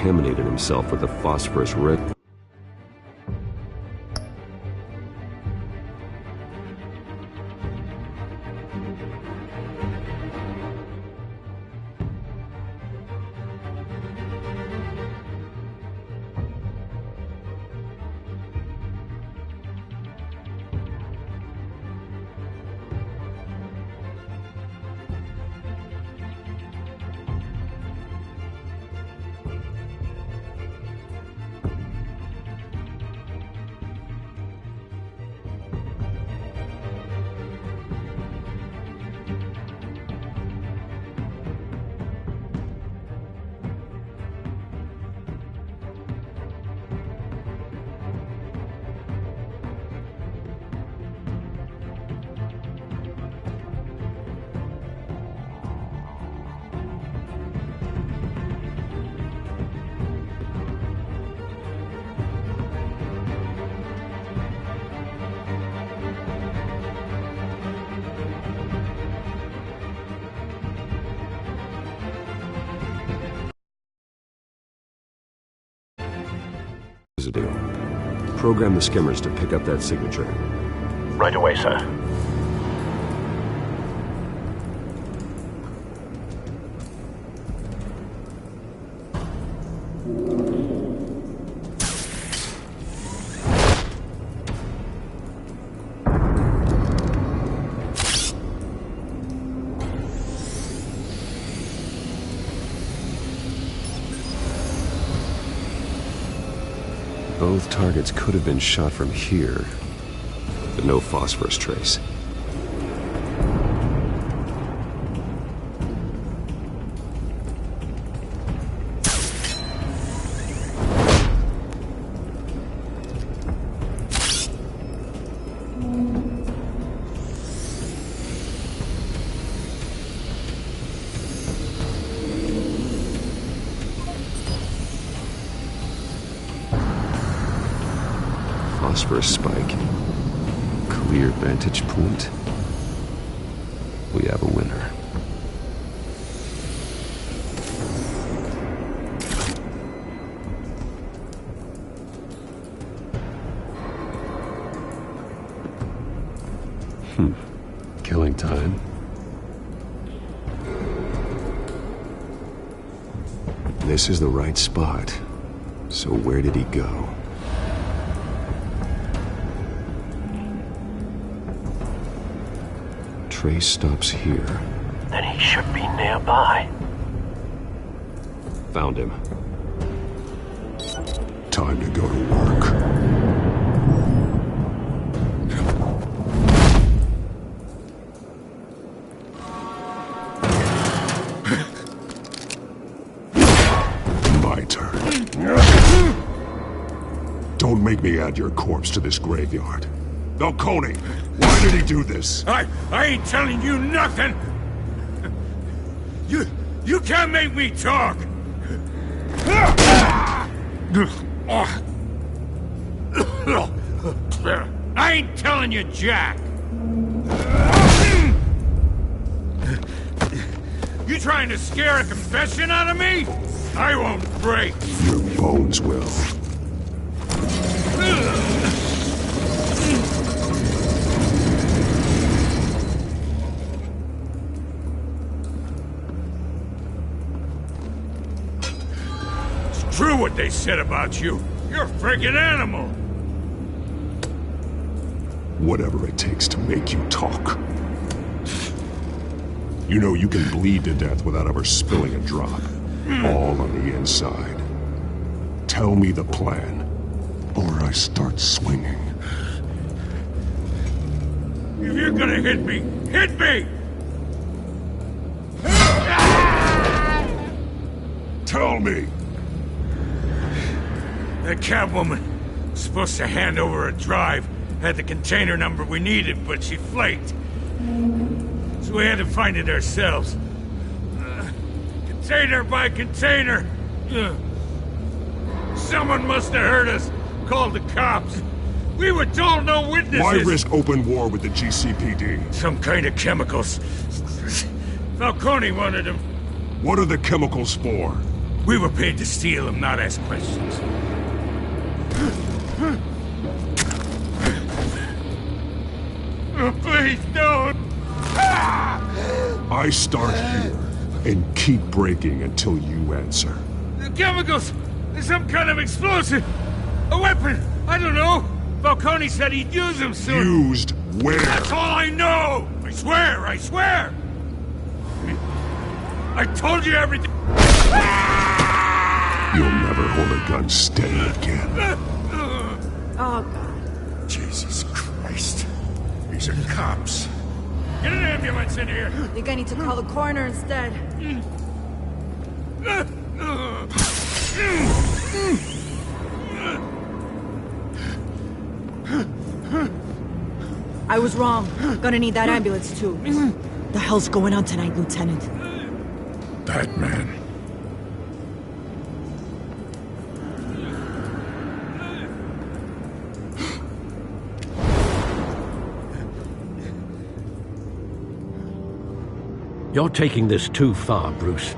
contaminated himself with a phosphorus rig. A deal. Program the skimmers to pick up that signature. Right away, sir. Both targets could have been shot from here, but no phosphorus trace. Phosphorus spike. Clear vantage point. We have a winner. Killing time. This is the right spot. So where did he go? Trace stops here. Then he should be nearby. Found him. Time to go to work. My turn. Don't make me add your corpse to this graveyard. Falcone, why did he do this? I ain't telling you nothing! You can't make me talk! I ain't telling you jack! You trying to scare a confession out of me? I won't break! Your bones will. True what they said about you. You're a friggin' animal. Whatever it takes to make you talk. You know you can bleed to death without ever spilling a drop. All on the inside. Tell me the plan, or I start swinging. If you're gonna hit me, hit me! Tell me! That Catwoman was supposed to hand over a drive, had the container number we needed, but she flaked. So we had to find it ourselves. Container by container. Someone must have heard us, called the cops. We were told no witnesses. Why risk open war with the GCPD? Some kind of chemicals. Falcone wanted them. What are the chemicals for? We were paid to steal them, not ask questions. Oh, please don't! I start here and keep breaking until you answer. The chemicals! There's some kind of explosive! A weapon! I don't know! Falcone said he'd use them soon! Used where? That's all I know! I swear! I swear! I told you everything! You'll never hold a gun steady again. Oh, God. Jesus Christ. These are cops. Get an ambulance in here! I think I need to call the coroner instead. I was wrong. Gonna need that ambulance, too. The hell's going on tonight, Lieutenant? Batman. You're taking this too far, Bruce.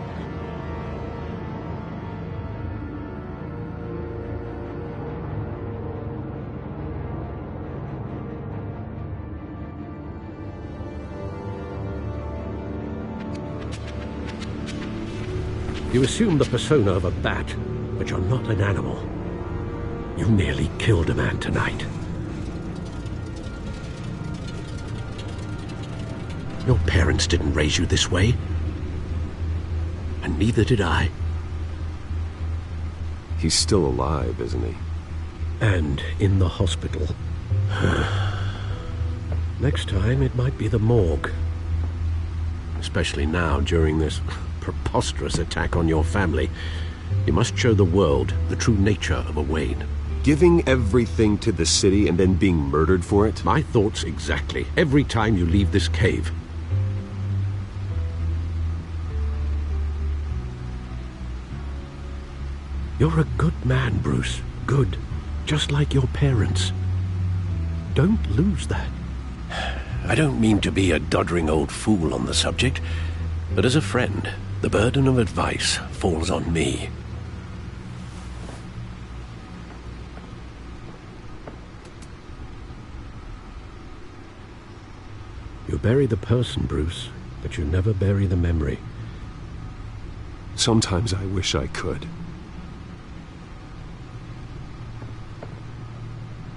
You assume the persona of a bat, but you're not an animal. You nearly killed a man tonight. Your parents didn't raise you this way. And neither did I. He's still alive, isn't he? And in the hospital. Next time, it might be the morgue. Especially now, during this preposterous attack on your family. You must show the world the true nature of a Wayne. Giving everything to the city and then being murdered for it? My thoughts exactly. Every time you leave this cave. You're a good man, Bruce. Good. Just like your parents. Don't lose that. I don't mean to be a doddering old fool on the subject, but as a friend, the burden of advice falls on me. You bury the person, Bruce, but you never bury the memory. Sometimes I wish I could.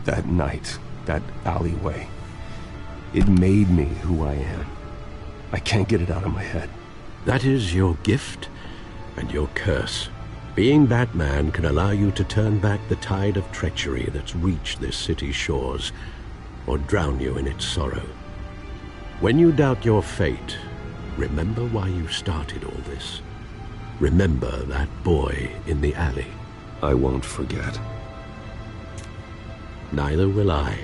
That night, that alleyway, it made me who I am. I can't get it out of my head. That is your gift and your curse. Being Batman can allow you to turn back the tide of treachery that's reached this city's shores, or drown you in its sorrow. When you doubt your fate, remember why you started all this. Remember that boy in the alley. I won't forget. Neither will I.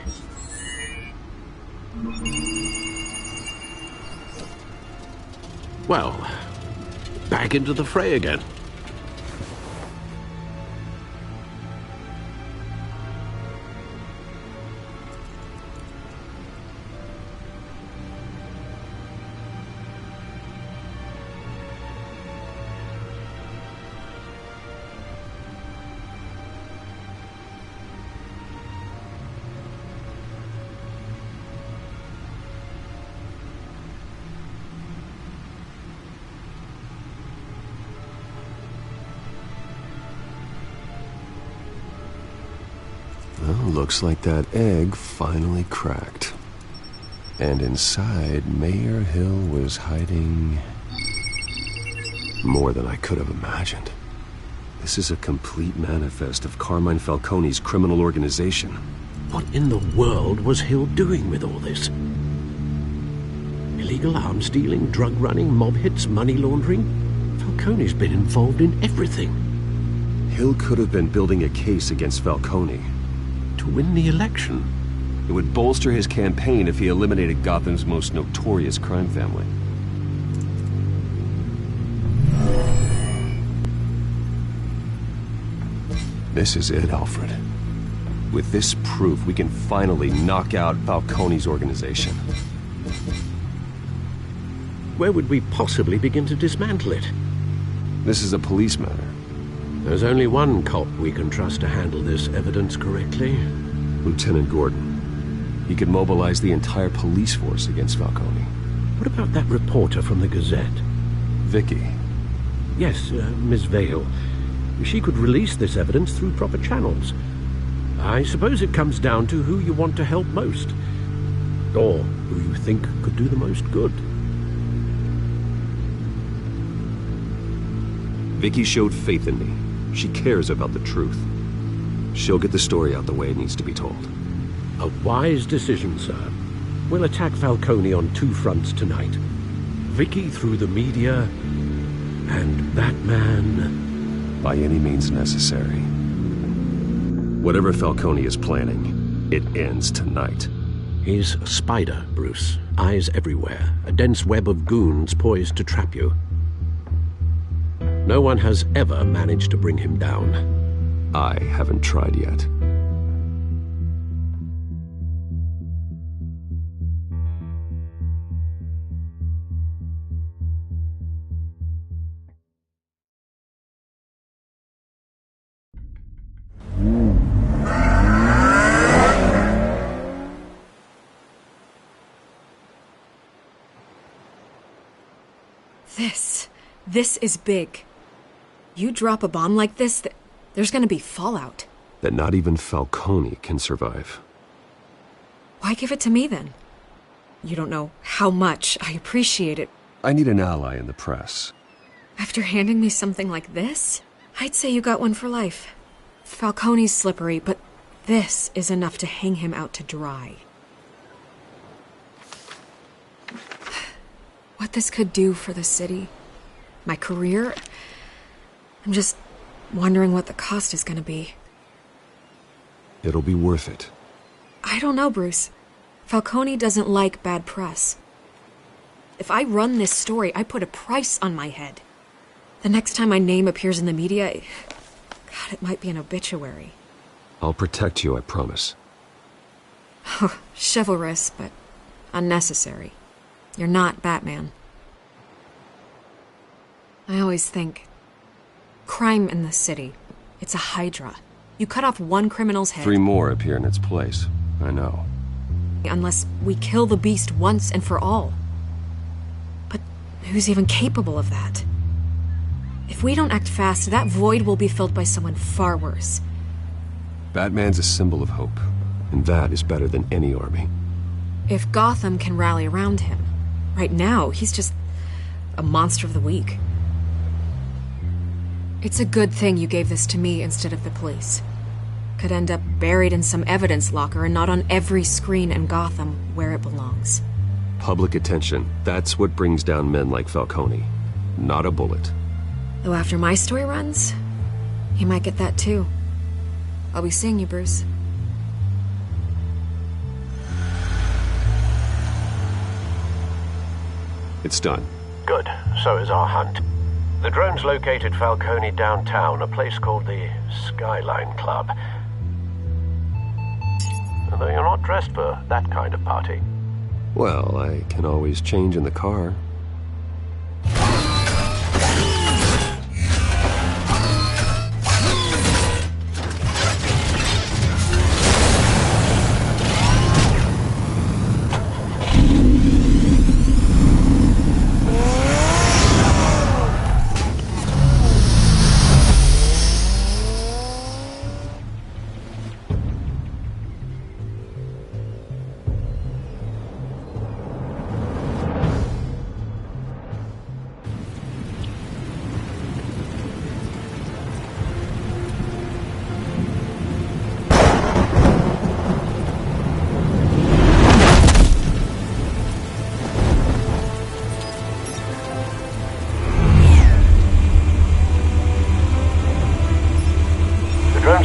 Well, back into the fray again. Well, looks like that egg finally cracked. And inside, Mayor Hill was hiding more than I could have imagined. This is a complete manifest of Carmine Falcone's criminal organization. What in the world was Hill doing with all this? Illegal arms dealing, drug running, mob hits, money laundering? Falcone's been involved in everything. Hill could have been building a case against Falcone. To win the election. It would bolster his campaign if he eliminated Gotham's most notorious crime family. This is it, Alfred. With this proof, we can finally knock out Falcone's organization. Where would we possibly begin to dismantle it? This is a police matter. There's only one cop we can trust to handle this evidence correctly. Lieutenant Gordon. He could mobilize the entire police force against Falcone. What about that reporter from the Gazette? Vicky. Yes, Miss Vale. She could release this evidence through proper channels. I suppose it comes down to who you want to help most. Or who you think could do the most good. Vicky showed faith in me. She cares about the truth. She'll get the story out the way it needs to be told. A wise decision, sir. We'll attack Falcone on two fronts tonight. Vicky through the media, and that man... by any means necessary. Whatever Falcone is planning, it ends tonight. He's a spider, Bruce. Eyes everywhere. A dense web of goons poised to trap you. No one has ever managed to bring him down. I haven't tried yet. This is big. You drop a bomb like this, there's gonna be fallout. That not even Falcone can survive. Why give it to me, then? You don't know how much I appreciate it. I need an ally in the press. After handing me something like this, I'd say you got one for life. Falcone's slippery, but this is enough to hang him out to dry. What this could do for the city, my career, I'm just wondering what the cost is gonna be. It'll be worth it. I don't know, Bruce. Falcone doesn't like bad press. If I run this story, I put a price on my head. The next time my name appears in the media, God, it might be an obituary. I'll protect you, I promise. Chivalrous, but unnecessary. You're not Batman. I always think, crime in the city, it's a hydra. You cut off one criminal's head... 3 more appear in its place. I know. Unless we kill the beast once and for all. But who's even capable of that? If we don't act fast, that void will be filled by someone far worse. Batman's a symbol of hope, and that is better than any army. If Gotham can rally around him, right now, he's just a monster of the week. It's a good thing you gave this to me instead of the police. Could end up buried in some evidence locker and not on every screen in Gotham where it belongs. Public attention, that's what brings down men like Falcone. Not a bullet. Though after my story runs, he might get that too. I'll be seeing you, Bruce. It's done. Good. So is our hunt. The drones located Falcone downtown, a place called the Skyline Club. Although you're not dressed for that kind of party. Well, I can always change in the car.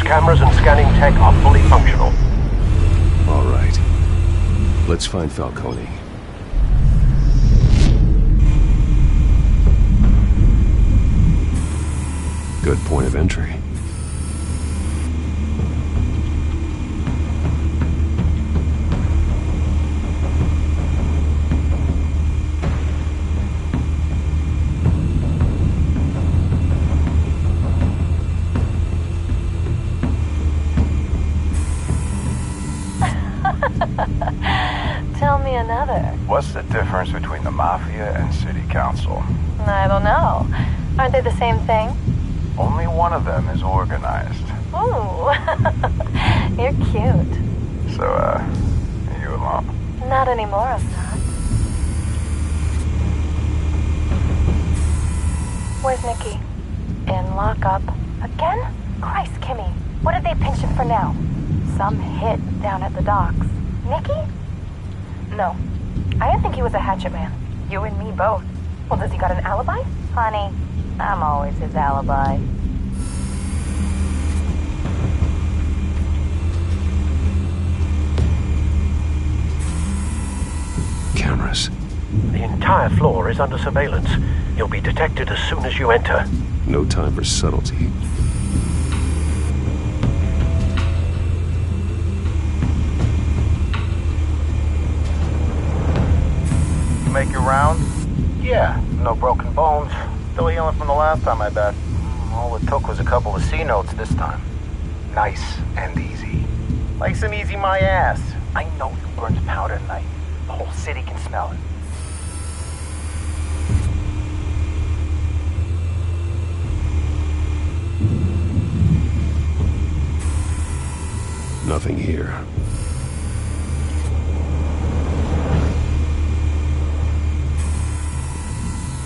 Cameras and scanning tech are fully functional. All right. Let's find Falcone. Good point of entry. me another. What's the difference between the Mafia and City Council? I don't know. Aren't they the same thing? Only one of them is organized. Ooh, you're cute. So, are you alone? Not anymore, I'm not. Where's Nikki? In lockup. Again? Christ, Kimmy. What did they pinch him for now? Some hit down at the docks. Nikki? No. I didn't think he was a hatchet man. You and me both. Well, does he got an alibi? Honey, I'm always his alibi. Cameras. The entire floor is under surveillance. You'll be detected as soon as you enter. No time for subtlety. Make your round? Yeah, no broken bones. Still healing from the last time, I bet. All it took was a couple of C notes this time. Nice and easy. Nice and easy my ass. I know who burns powder at night. The whole city can smell it. Nothing here.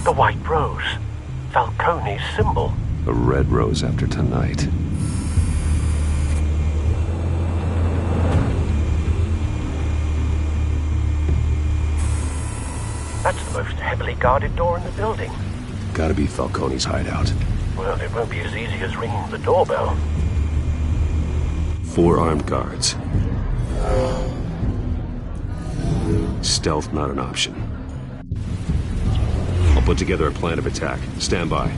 The white rose. Falcone's symbol. A red rose after tonight. That's the most heavily guarded door in the building. Gotta be Falcone's hideout. Well, it won't be as easy as ringing the doorbell. 4 armed guards. Stealth not an option. I'll put together a plan of attack. Stand by.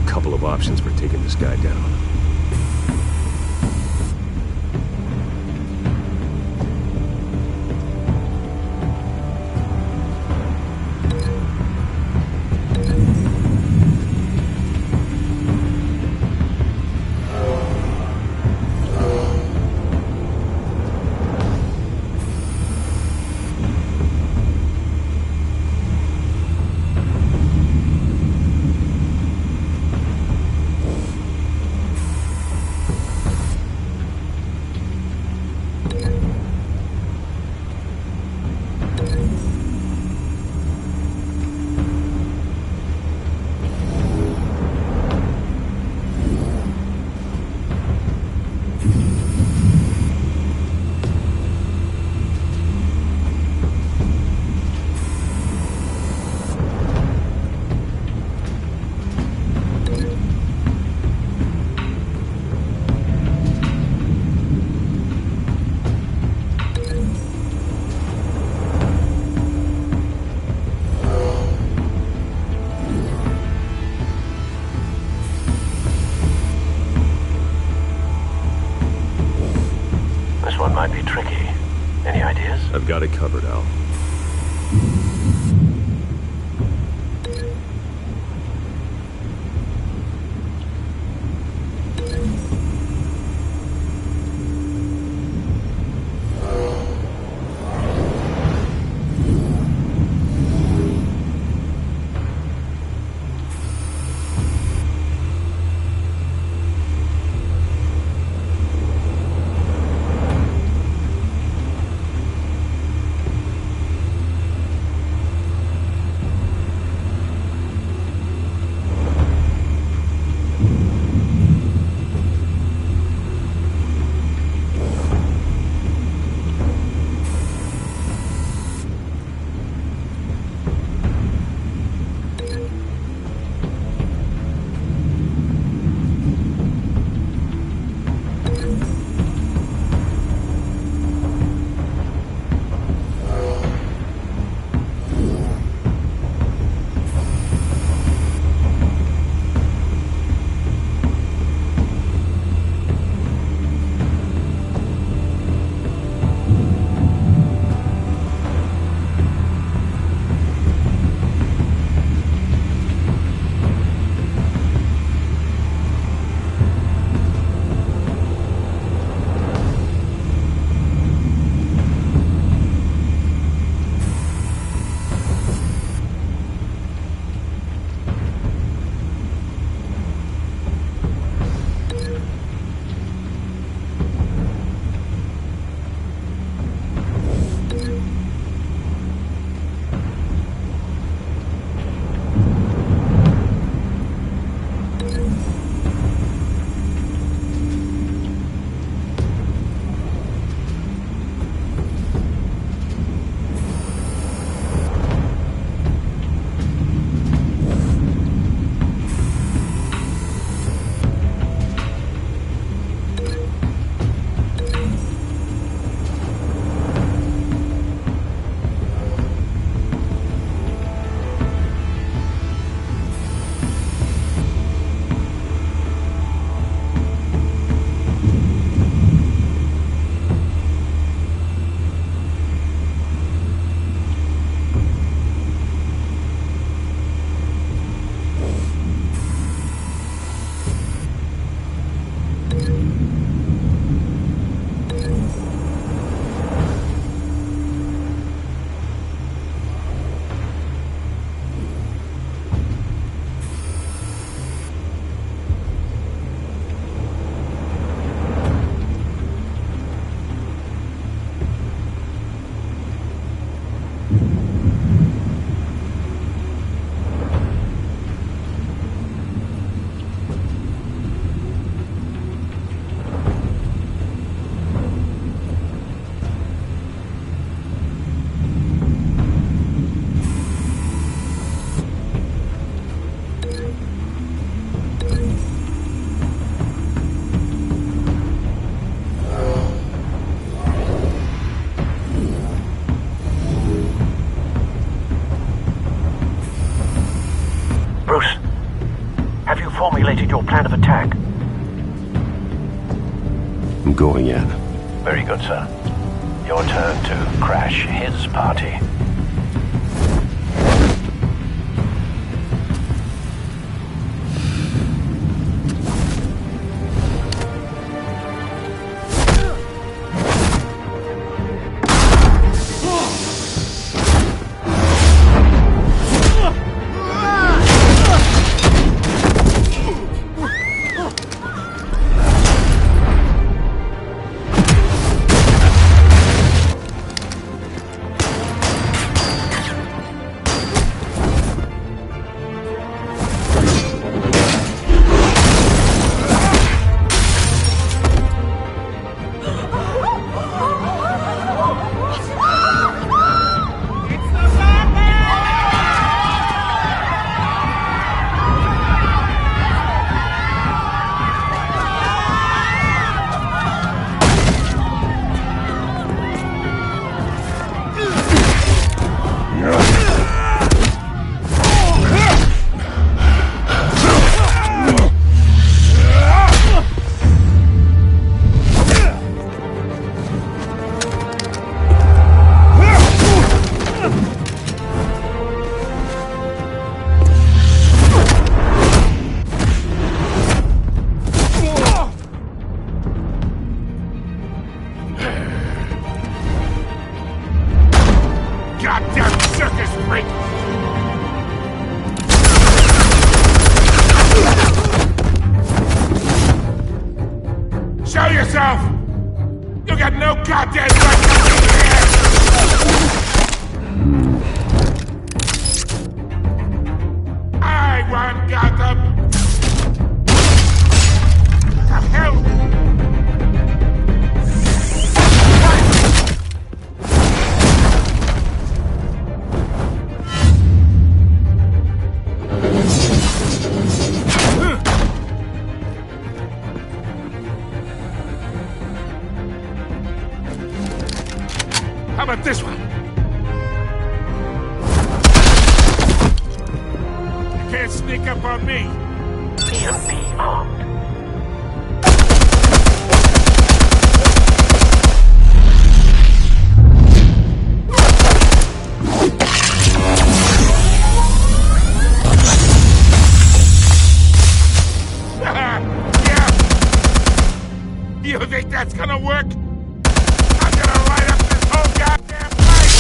Couple of options for taking this guy down. Might be tricky. Any ideas? I've got it covered, Al. plan of attack? Going in. Very good, sir. Your turn to crash his party. Show yourself! You got no goddamn right to be here! I want Gotham! The hell? How about this one? You can't sneak up on me. EMP armed. Yeah. You think that's gonna work? I'm gonna light up this whole goddamn place!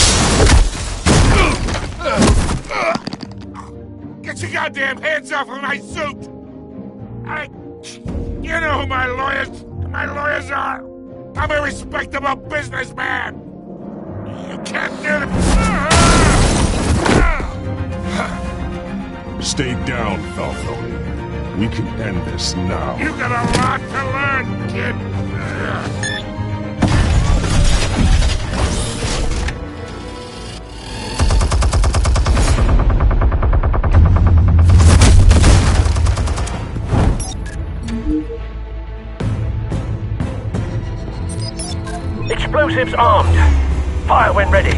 Get your goddamn hands off of my suit! You know who my lawyers are! I'm a respectable businessman! You can't do it! Stay down, Falcone. We can end this now. You got a lot to learn, kid! Explosives armed. Fire when ready.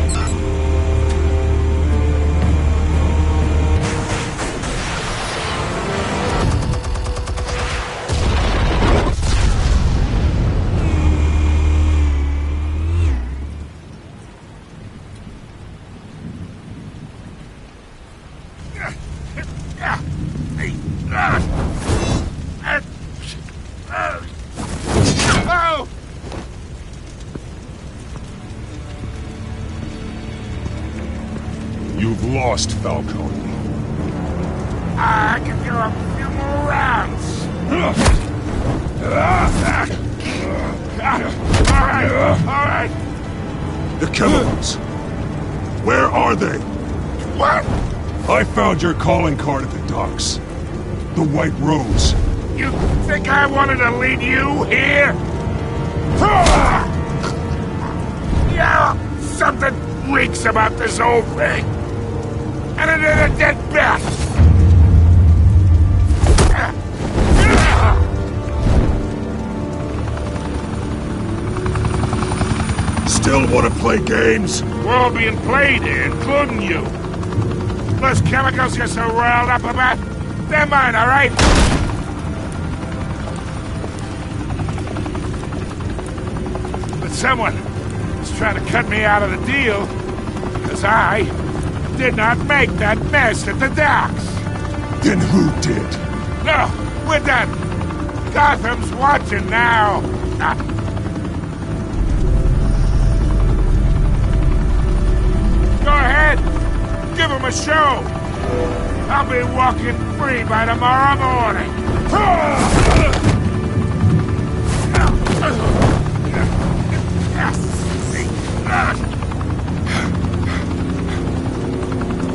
Oh! You've lost, Falcone. I can do a few more rounds. All right. The chemicals. Where are they? What? I found your calling card at the docks. The White Rose. You think I wanted to lead you here? Yeah, something reeks about this whole thing. And it is a dead bat. Still want to play games? We're all being played here, including you. Those chemicals you're so riled up about, they're mine, all right? But someone is trying to cut me out of the deal, because I did not make that mess at the docks. Then who did? No, we're done. Gotham's watching now. Go ahead. Give him a show. I'll be walking free by tomorrow morning.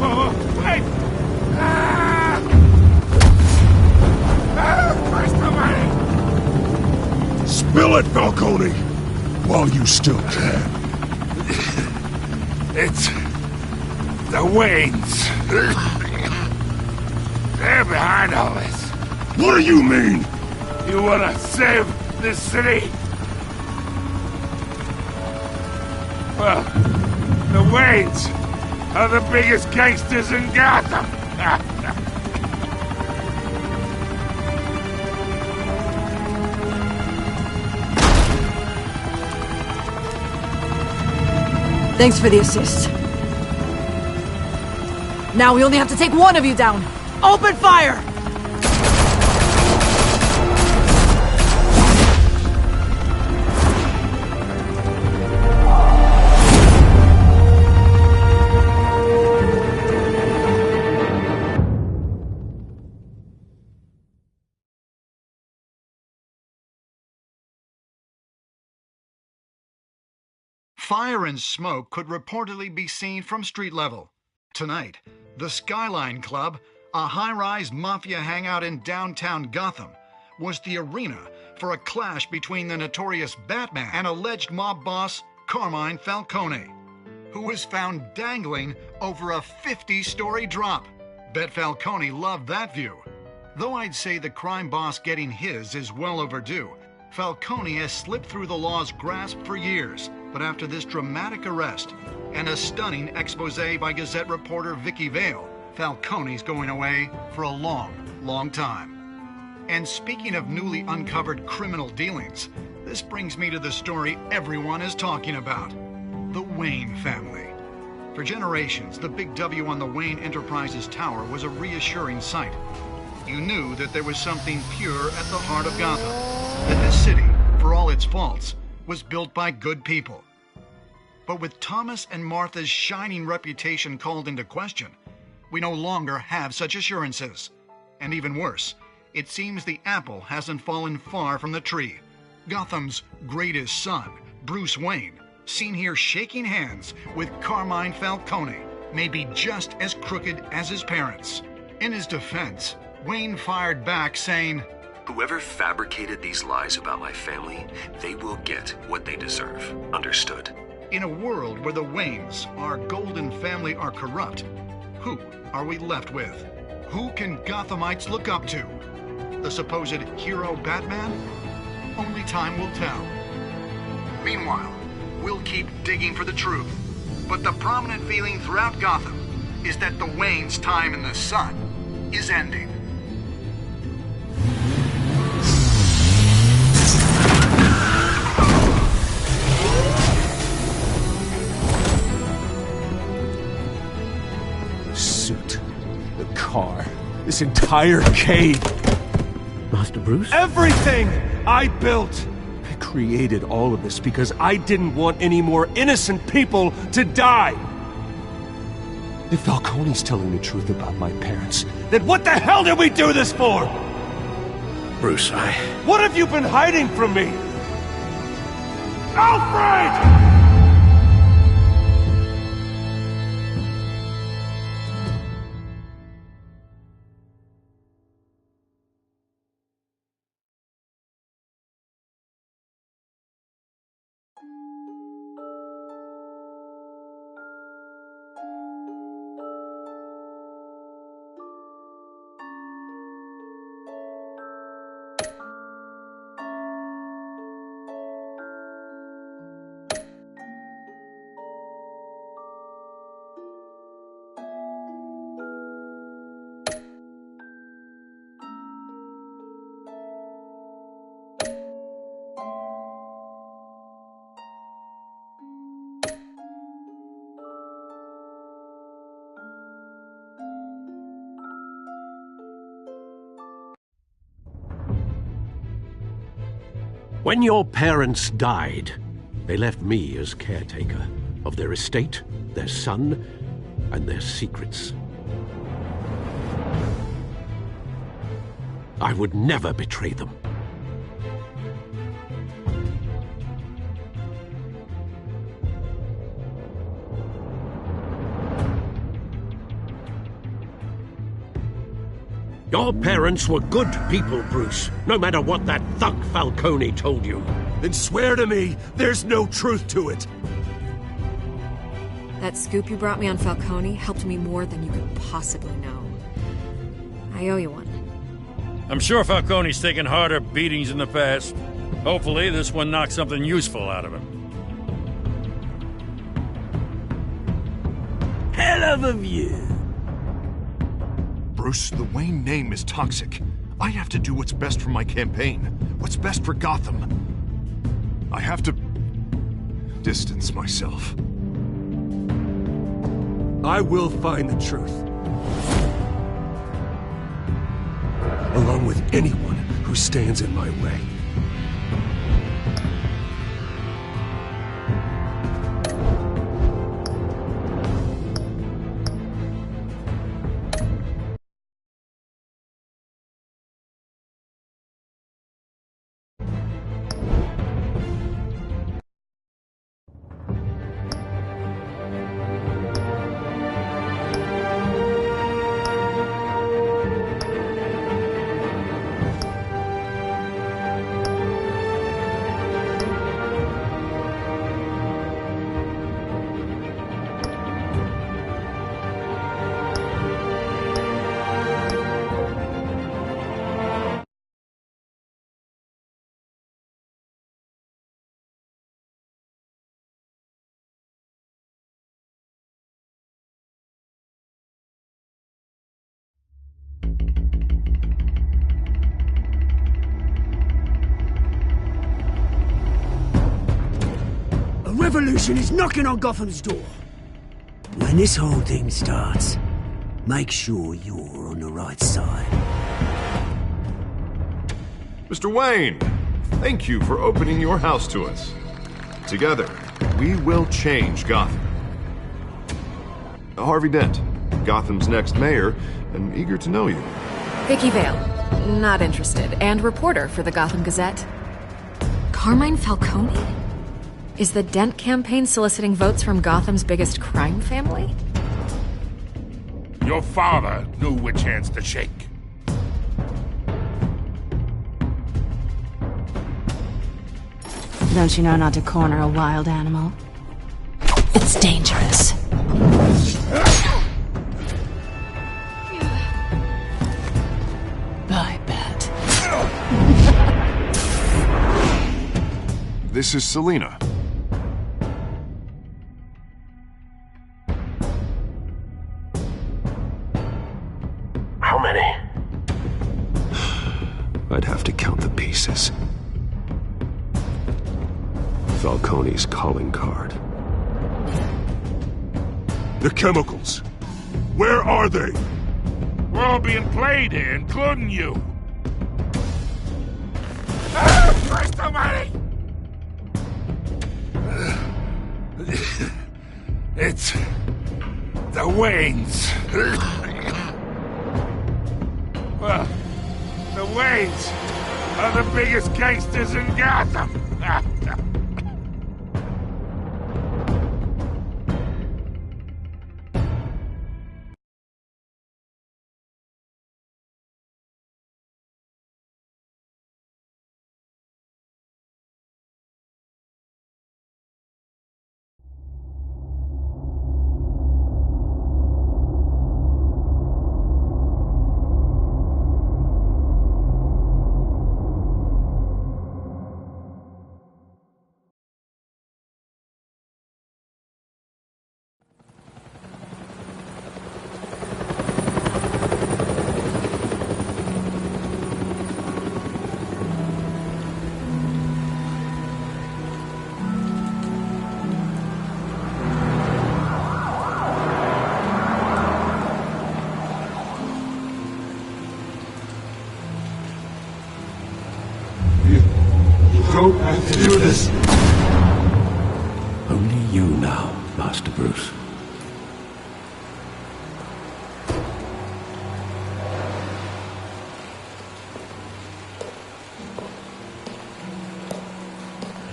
Oh, wait! Christ almighty! Spill it, Falcone! While you still can. It's the Waynes. They're behind all this. What do you mean? You wanna save this city? Well, the Waynes are the biggest gangsters in Gotham. Thanks for the assist. Now we only have to take one of you down. Open fire! Fire and smoke could reportedly be seen from street level. Tonight, the Skyline Club, a high-rise mafia hangout in downtown Gotham, was the arena for a clash between the notorious Batman and alleged mob boss Carmine Falcone, who was found dangling over a 50-story drop. Bet Falcone loved that view. Though I'd say the crime boss getting his is well overdue, Falcone has slipped through the law's grasp for years. But after this dramatic arrest and a stunning expose by Gazette reporter Vicky Vale, Falcone's going away for a long, long time. And speaking of newly uncovered criminal dealings, this brings me to the story everyone is talking about: the Wayne family. For generations, the big W on the Wayne Enterprises Tower was a reassuring sight. You knew that there was something pure at the heart of Gotham, that this city, for all its faults, was built by good people. But with Thomas and Martha's shining reputation called into question, we no longer have such assurances. And even worse, it seems the apple hasn't fallen far from the tree. Gotham's greatest son, Bruce Wayne, seen here shaking hands with Carmine Falcone, may be just as crooked as his parents. In his defense, Wayne fired back saying, "Whoever fabricated these lies about my family, they will get what they deserve. Understood?" In a world where the Waynes, our golden family, are corrupt, who are we left with? Who can Gothamites look up to? The supposed hero Batman? Only time will tell. Meanwhile, we'll keep digging for the truth. But the prominent feeling throughout Gotham is that the Waynes' time in the sun is ending. Suit, the car, this entire cave. Master Bruce? Everything I built! I created all of this because I didn't want any more innocent people to die! If Falcone's telling the truth about my parents, then what the hell did we do this for? Bruce, What have you been hiding from me? Alfred! When your parents died, they left me as caretaker of their estate, their son, and their secrets. I would never betray them. Your parents were good people, Bruce, no matter what that thug Falcone told you. Then swear to me there's no truth to it. That scoop you brought me on Falcone helped me more than you could possibly know. I owe you one. I'm sure Falcone's taken harder beatings in the past. Hopefully this one knocks something useful out of him. Hell of a view. Bruce, the Wayne name is toxic. I have to do what's best for my campaign. What's best for Gotham. I have to distance myself. I will find the truth. Along with anyone who stands in my way. Revolution is knocking on Gotham's door. When this whole thing starts, make sure you're on the right side. Mr. Wayne, thank you for opening your house to us. Together, we will change Gotham. Harvey Dent, Gotham's next mayor, and eager to know you. Vicky Vale, not interested, and reporter for the Gotham Gazette. Carmine Falcone? Is the Dent campaign soliciting votes from Gotham's biggest crime family? Your father knew which hands to shake. Don't you know not to corner a wild animal? It's dangerous. Bye, Bat. This is Selina. How many? I'd have to count the pieces. Falcone's calling card. The chemicals. Where are they? We're all being played here, including you. Christ almighty! It's the Waynes. Well, the Waynes are the biggest gangsters in Gotham. you now, Master Bruce.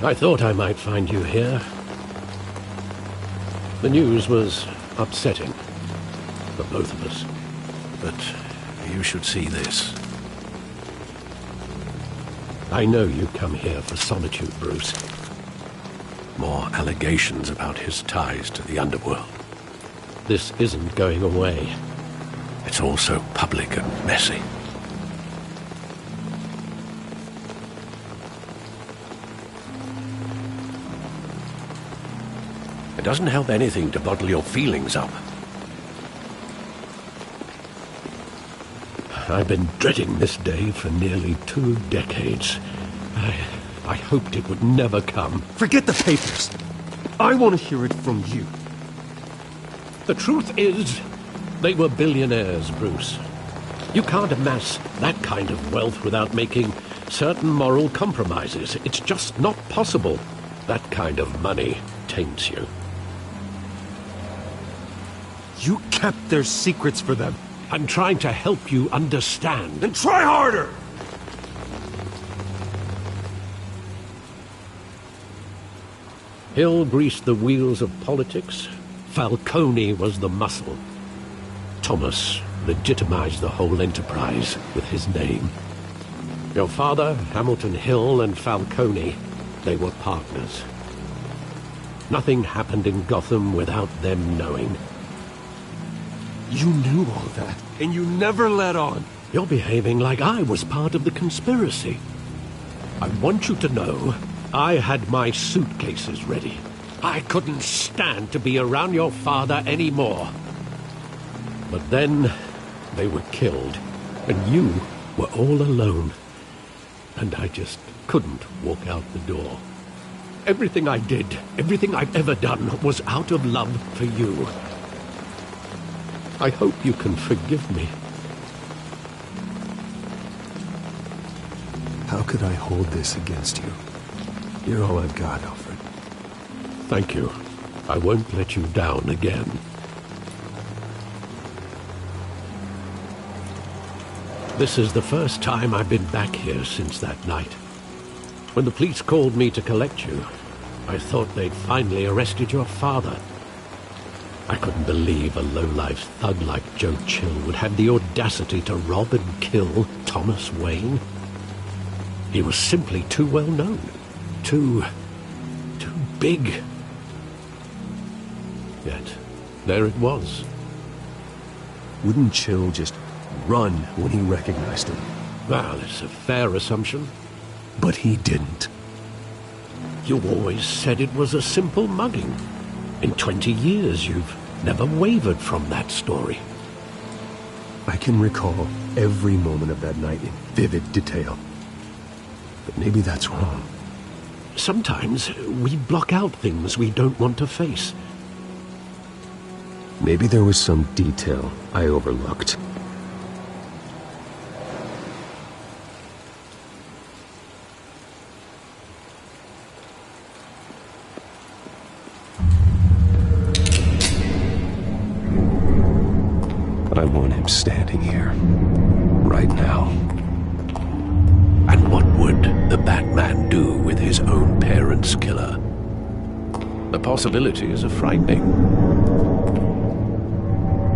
I thought I might find you here. The news was upsetting for both of us, but you should see this. I know you come here for solitude, Bruce. More allegations about his ties to the underworld. This isn't going away. It's all so public and messy. It doesn't help anything to bottle your feelings up. I've been dreading this day for nearly 2 decades. I hoped it would never come. Forget the papers. I want to hear it from you. The truth is, they were billionaires, Bruce. You can't amass that kind of wealth without making certain moral compromises. It's just not possible. That kind of money taints you. You kept their secrets for them. I'm trying to help you understand. Then try harder! Hill greased the wheels of politics. Falcone was the muscle. Thomas legitimized the whole enterprise with his name. Your father, Hamilton Hill, and Falcone, they were partners. Nothing happened in Gotham without them knowing. You knew all that, and you never let on. You're behaving like I was part of the conspiracy. I want you to know I had my suitcases ready. I couldn't stand to be around your father anymore. But then they were killed, and you were all alone. And I just couldn't walk out the door. Everything I did, everything I've ever done, was out of love for you. I hope you can forgive me. How could I hold this against you? You're all I've got, Alfred. Thank you. I won't let you down again. This is the first time I've been back here since that night. When the police called me to collect you, I thought they'd finally arrested your father. I couldn't believe a low-life thug like Joe Chill would have the audacity to rob and kill Thomas Wayne. He was simply too well known. Too big. Yet, there it was. Wouldn't Chill just run when he recognized him? Well, it's a fair assumption. But he didn't. You always said it was a simple mugging. In 20 years, you've never wavered from that story. I can recall every moment of that night in vivid detail. But maybe that's wrong. Sometimes we block out things we don't want to face. Maybe there was some detail I overlooked. I want him standing here, right now. And what would the Batman do with his own parents' killer? The possibilities are frightening.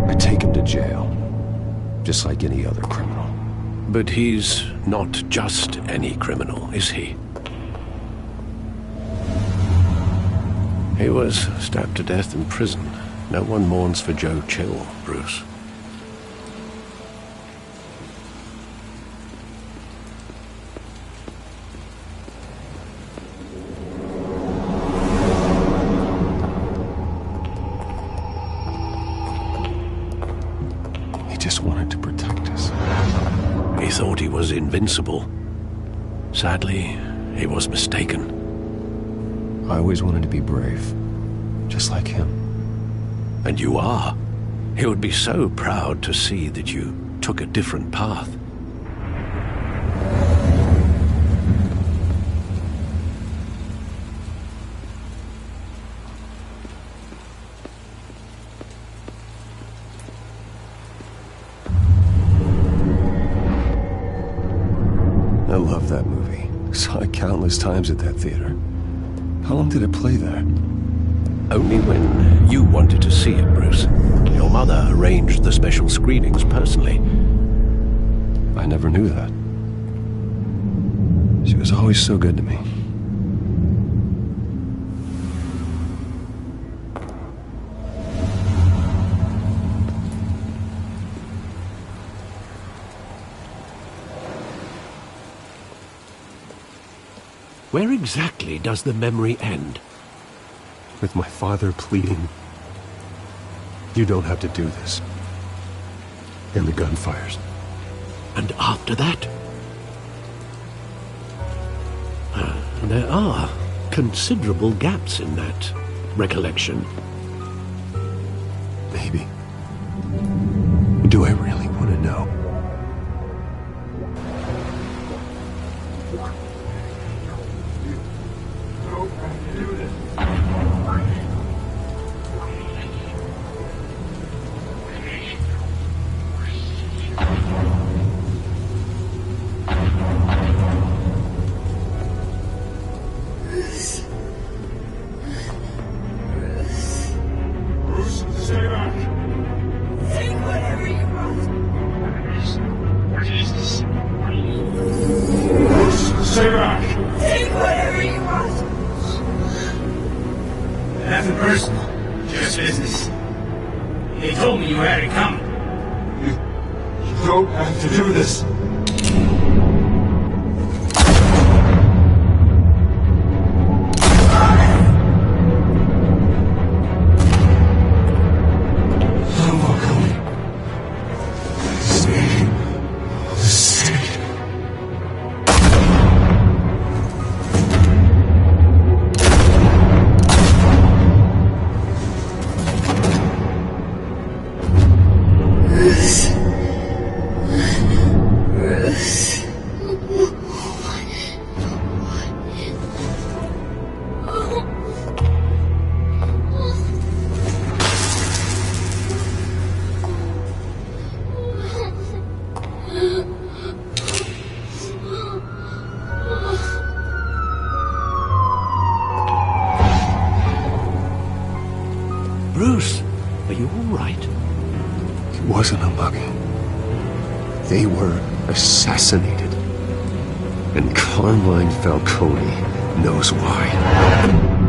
I take him to jail, just like any other criminal. But he's not just any criminal, is he? He was stabbed to death in prison. No one mourns for Joe Chill, Bruce. Just wanted to protect us. He thought he was invincible. Sadly, he was mistaken. I always wanted to be brave, just like him. And you are. He would be so proud to see that you took a different path. countless times at that theater. How long did it play there? Only when you wanted to see it, Bruce. Your mother arranged the special screenings personally. I never knew that. She was always so good to me. Where exactly does the memory end? With my father pleading, "You don't have to do this." And the gun fires. And after that? There are considerable gaps in that recollection. Maybe. Do I really want to know? Nothing personal, just business. They told me you had it coming. You don't have to do this. Bruce, are you all right? It wasn't a mugging. They were assassinated. And Carmine Falcone knows why.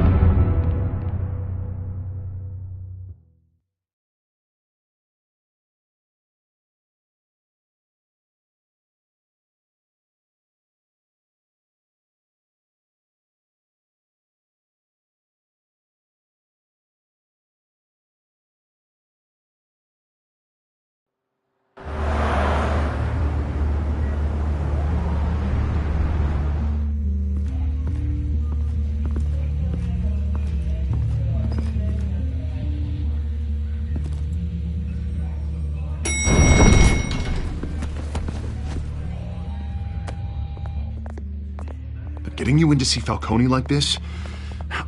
Getting you in to see Falcone like this?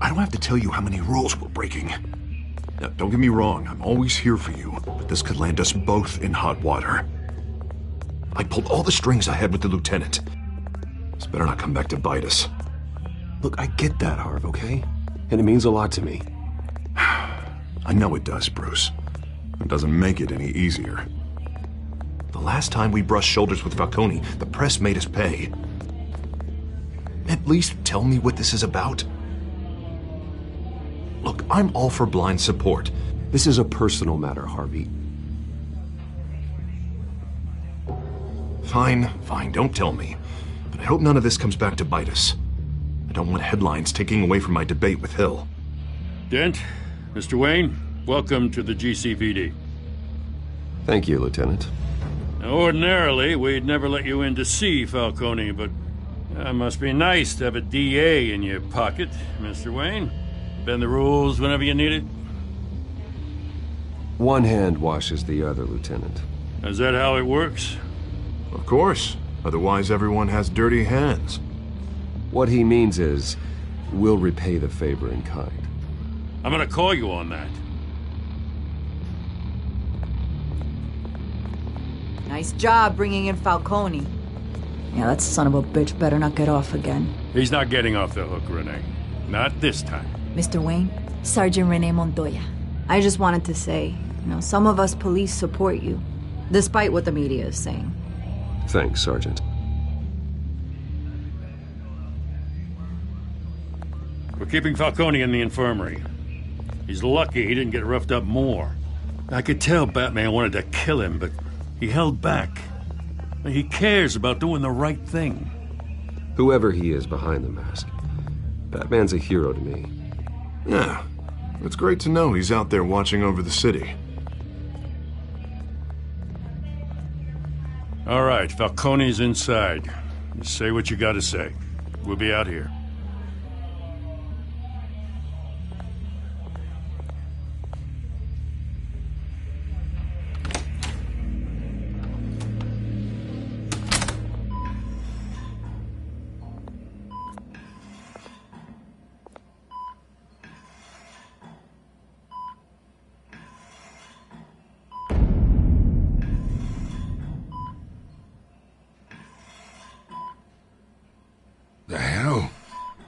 I don't have to tell you how many rules we're breaking. Now, don't get me wrong, I'm always here for you, but this could land us both in hot water. I pulled all the strings I had with the lieutenant. This better not come back to bite us. Look, I get that, Harv, okay? And it means a lot to me. I know it does, Bruce. It doesn't make it any easier. The last time we brushed shoulders with Falcone, the press made us pay. At least tell me what this is about. Look, I'm all for blind support. This is a personal matter, Harvey. Fine, don't tell me. But I hope none of this comes back to bite us. I don't want headlines taking away from my debate with Hill. Dent, Mr. Wayne, welcome to the GCPD. Thank you, Lieutenant. Now, ordinarily, we'd never let you in to see Falcone, but it must be nice to have a DA in your pocket, Mr. Wayne. Bend the rules whenever you need it. One hand washes the other, Lieutenant. Is that how it works? Of course. Otherwise, everyone has dirty hands. What he means is, we'll repay the favor in kind. I'm gonna call you on that. Nice job bringing in Falcone. Yeah, that son of a bitch better not get off again. He's not getting off the hook, Renee. Not this time. Mr. Wayne, Sergeant Renee Montoya. I just wanted to say, some of us police support you, despite what the media is saying. Thanks, Sergeant. We're keeping Falcone in the infirmary. He's lucky he didn't get roughed up more. I could tell Batman wanted to kill him, but he held back. He cares about doing the right thing. Whoever he is behind the mask, Batman's a hero to me. Yeah, it's great to know he's out there watching over the city. All right, Falcone's inside. You say what you gotta say. We'll be out here. The hell?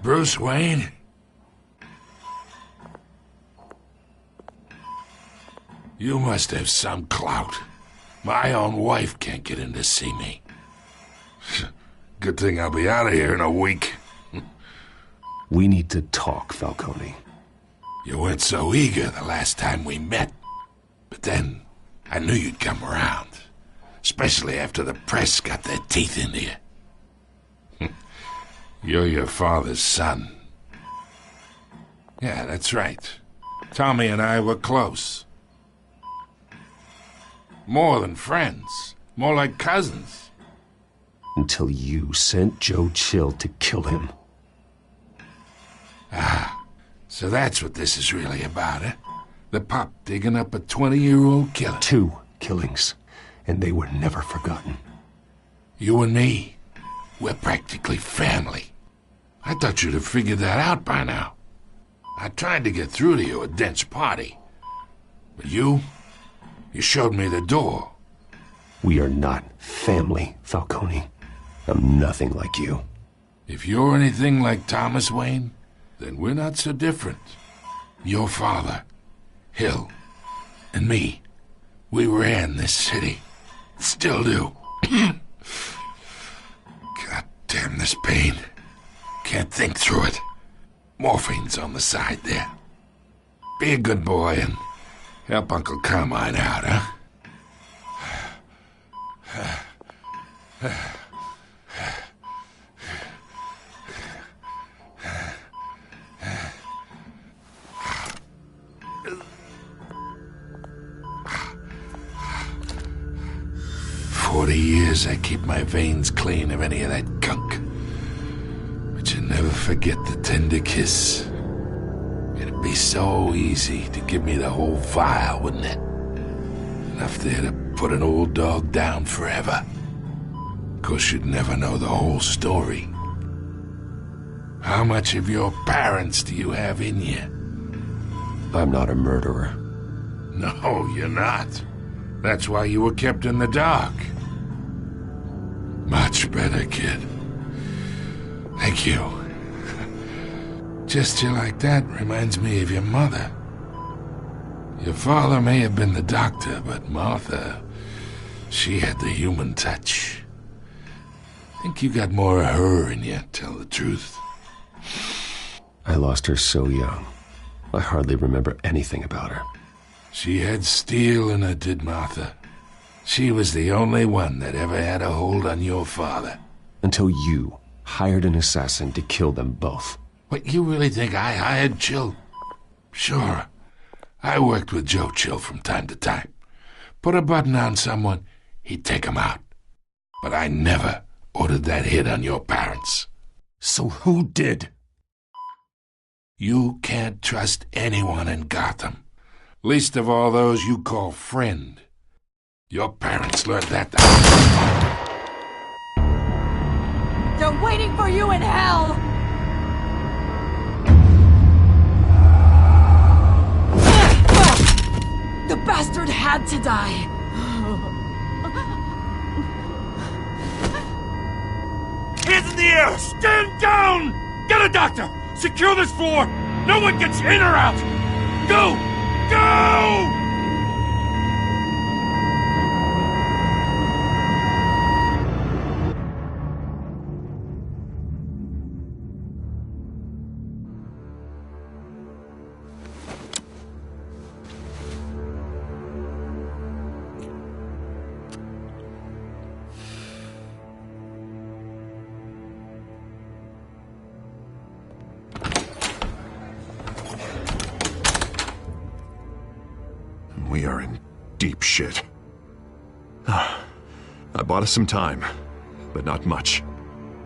Bruce Wayne? You must have some clout. My own wife can't get in to see me. Good thing I'll be out of here in a week. We need to talk, Falcone. You weren't so eager the last time we met. But then, I knew you'd come around. Especially after the press got their teeth into you. You're your father's son. Yeah, that's right. Tommy and I were close. More than friends. More like cousins. Until you sent Joe Chill to kill him. Ah, so that's what this is really about, eh? The pup digging up a 20-year-old killer. 2 killings, and they were never forgotten. You and me, we're practically family. I thought you'd have figured that out by now. I tried to get through to you at Dent's party. But you showed me the door. We are not family, Falcone. I'm nothing like you. If you're anything like Thomas Wayne, then we're not so different. Your father, Hill, and me, we ran this city. Still do. God damn this pain. Can't think through it. Morphine's on the side there. Be a good boy and help Uncle Carmine out, huh? 40 years I keep my veins clean of any of that gunk. But you never forget the tender kiss. It'd be so easy to give me the whole file, wouldn't it? Enough there to put an old dog down forever. Of course, you'd never know the whole story. How much of your parents do you have in you? I'm not a murderer. No, you're not. That's why you were kept in the dark. Much better, kid. Thank you. Gesture like that reminds me of your mother. Your father may have been the doctor, but Martha, she had the human touch. I think you got more of her in you, tell the truth. I lost her so young. I hardly remember anything about her. She had steel in her, did Martha. She was the only one that ever had a hold on your father. Until you hired an assassin to kill them both. What, you really think I hired Chill? Sure. I worked with Joe Chill from time to time. Put a button on someone, he'd take him out. But I never ordered that hit on your parents. So who did? You can't trust anyone in Gotham. Least of all those you call friend. Your parents learned that. They're waiting for you in hell! The bastard had to die! here! Stand down! Get a doctor! Secure this floor! No one gets in or out! Go! Go! We are in deep shit. I bought us some time, but not much.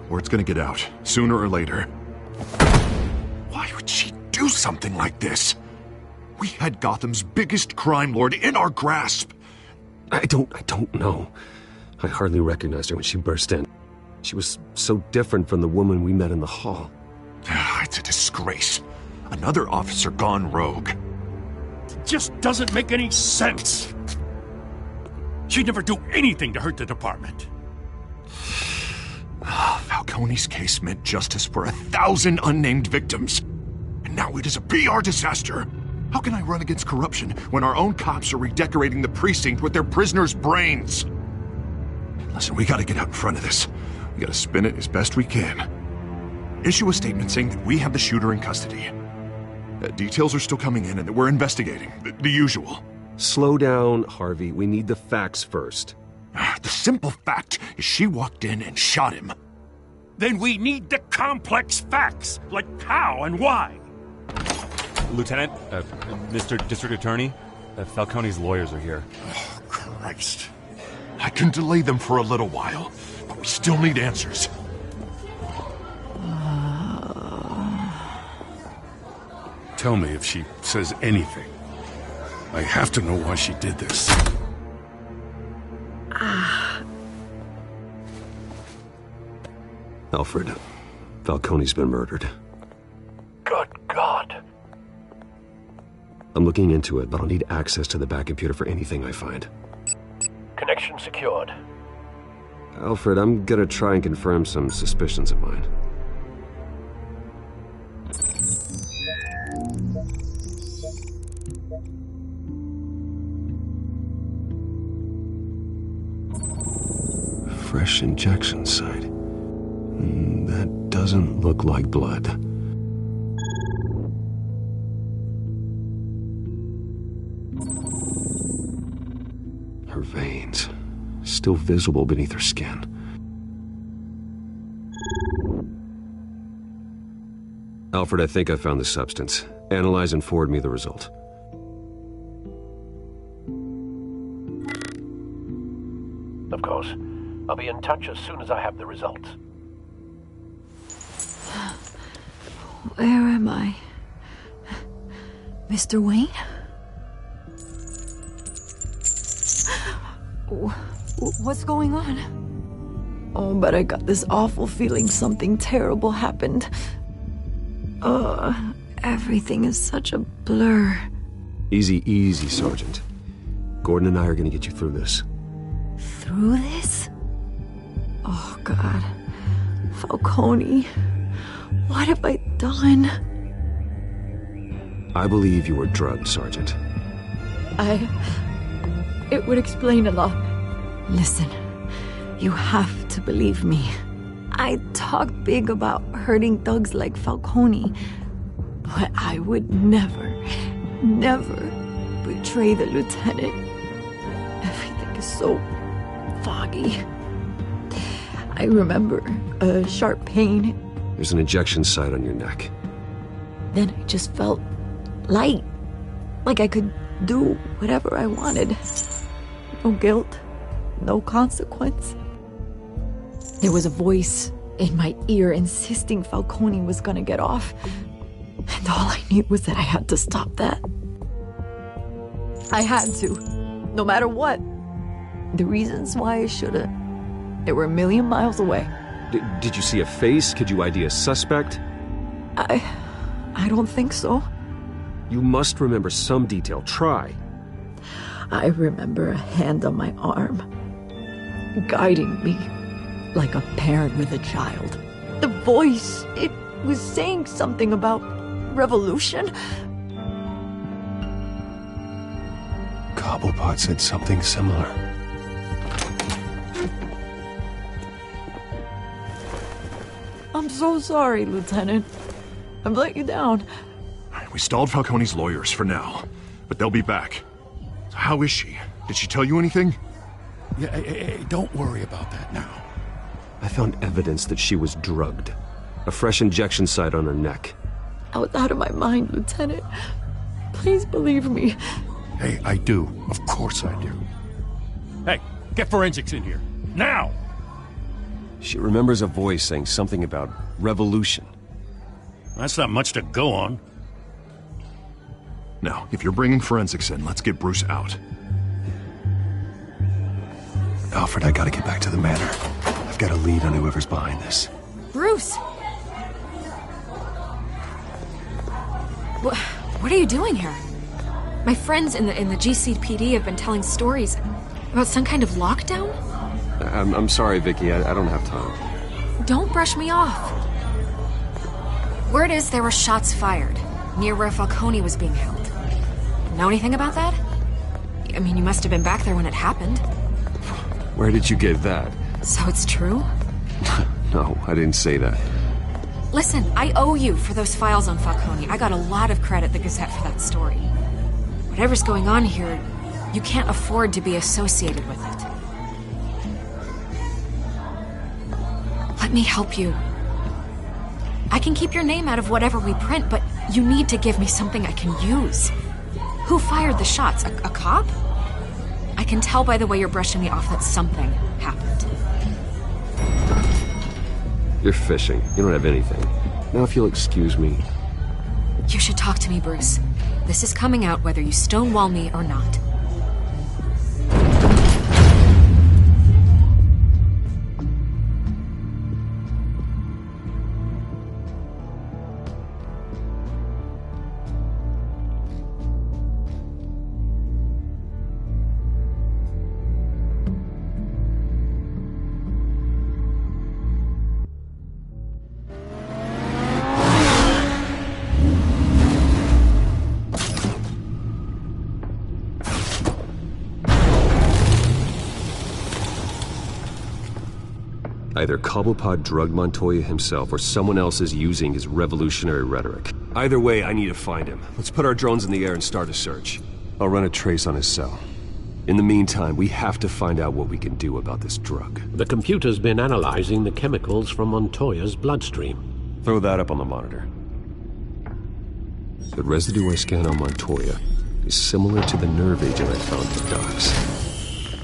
Word's gonna get out, sooner or later. Why would she do something like this? We had Gotham's biggest crime lord in our grasp. I don't know. I hardly recognized her when she burst in. She was so different from the woman we met in the hall. It's a disgrace. Another officer gone rogue. Just doesn't make any sense. She'd never do anything to hurt the department. Falcone's case meant justice for 1,000 unnamed victims. And now it is a PR disaster. How can I run against corruption when our own cops are redecorating the precinct with their prisoners' brains? Listen, we gotta get out in front of this. We gotta spin it as best we can. Issue a statement saying that we have the shooter in custody. Details are still coming in and that we're investigating. The usual. Slow down, Harvey. We need the facts first. The simple fact is she walked in and shot him. Then we need the complex facts, like how and why. Lieutenant, Mr. District Attorney, Falcone's lawyers are here. Oh, Christ. I can delay them for a little while, but we still need answers. Tell me if she says anything. I have to know why she did this. Alfred, Falcone's been murdered. Good God. I'm looking into it, but I'll need access to the back computer for anything I find. Connection secured. Alfred, I'm gonna try and confirm some suspicions of mine. Fresh injection site. That doesn't look like blood. Her veins, still visible beneath her skin. Alfred, I think I found the substance. Analyze and forward me the result. Of course. I'll be in touch as soon as I have the results. Where am I? Mr. Wayne? What's going on? Oh, but I got this awful feeling something terrible happened. Everything is such a blur. Easy, easy, Sergeant. Gordon and I are gonna get you through this. Through this? Oh, God. Falcone. What have I done? I believe you were drugged, Sergeant. It would explain a lot. Listen, you have to believe me. I talk big about hurting thugs like Falcone, but I would never betray the lieutenant. Everything is so foggy. I remember a sharp pain. There's an injection site on your neck. Then I just felt light. Like I could do whatever I wanted. No guilt, no consequence. There was a voice in my ear insisting Falcone was gonna get off. And all I knew was that I had to stop that. I had to, no matter what. The reasons why I should've, they were a million miles away. Did you see a face? Could you ID a suspect? I don't think so. You must remember some detail. Try. I remember a hand on my arm, guiding me like a parent with a child. The voice, it was saying something about revolution. Cobblepot said something similar. I'm so sorry, Lieutenant. I've let you down. We stalled Falcone's lawyers for now, but they'll be back. So how is she? Did she tell you anything? Yeah, hey, don't worry about that now. I found evidence that she was drugged. A fresh injection site on her neck. I was out of my mind, Lieutenant. Please believe me. Hey, I do. Of course I do. Hey, get forensics in here. Now! She remembers a voice saying something about revolution. That's not much to go on. Now, if you're bringing forensics in, let's get Bruce out. Alfred, I gotta get back to the manor. I've got a lead on whoever's behind this. Bruce! What are you doing here? My friends in the GCPD have been telling stories about some kind of lockdown? I'm sorry, Vicky. I don't have time. Don't brush me off. Word is there were shots fired near where Falcone was being held. Know anything about that? I mean, you must have been back there when it happened. Where did you get that? So it's true? No, I didn't say that. Listen, I owe you for those files on Falcone. I got a lot of credit at the Gazette for that story. Whatever's going on here, you can't afford to be associated with it. Let me help you. I can keep your name out of whatever we print, but you need to give me something I can use. Who fired the shots? A cop? I can tell by the way you're brushing me off that something happened. You're fishing. You don't have anything. Now if you'll excuse me. You should talk to me, Bruce. This is coming out whether you stonewall me or not. Either Cobblepot drugged Montoya himself or someone else is using his revolutionary rhetoric. Either way, I need to find him. Let's put our drones in the air and start a search. I'll run a trace on his cell. In the meantime, we have to find out what we can do about this drug. The computer's been analyzing the chemicals from Montoya's bloodstream. Throw that up on the monitor. The residue I scanned on Montoya is similar to the nerve agent I found at the docks.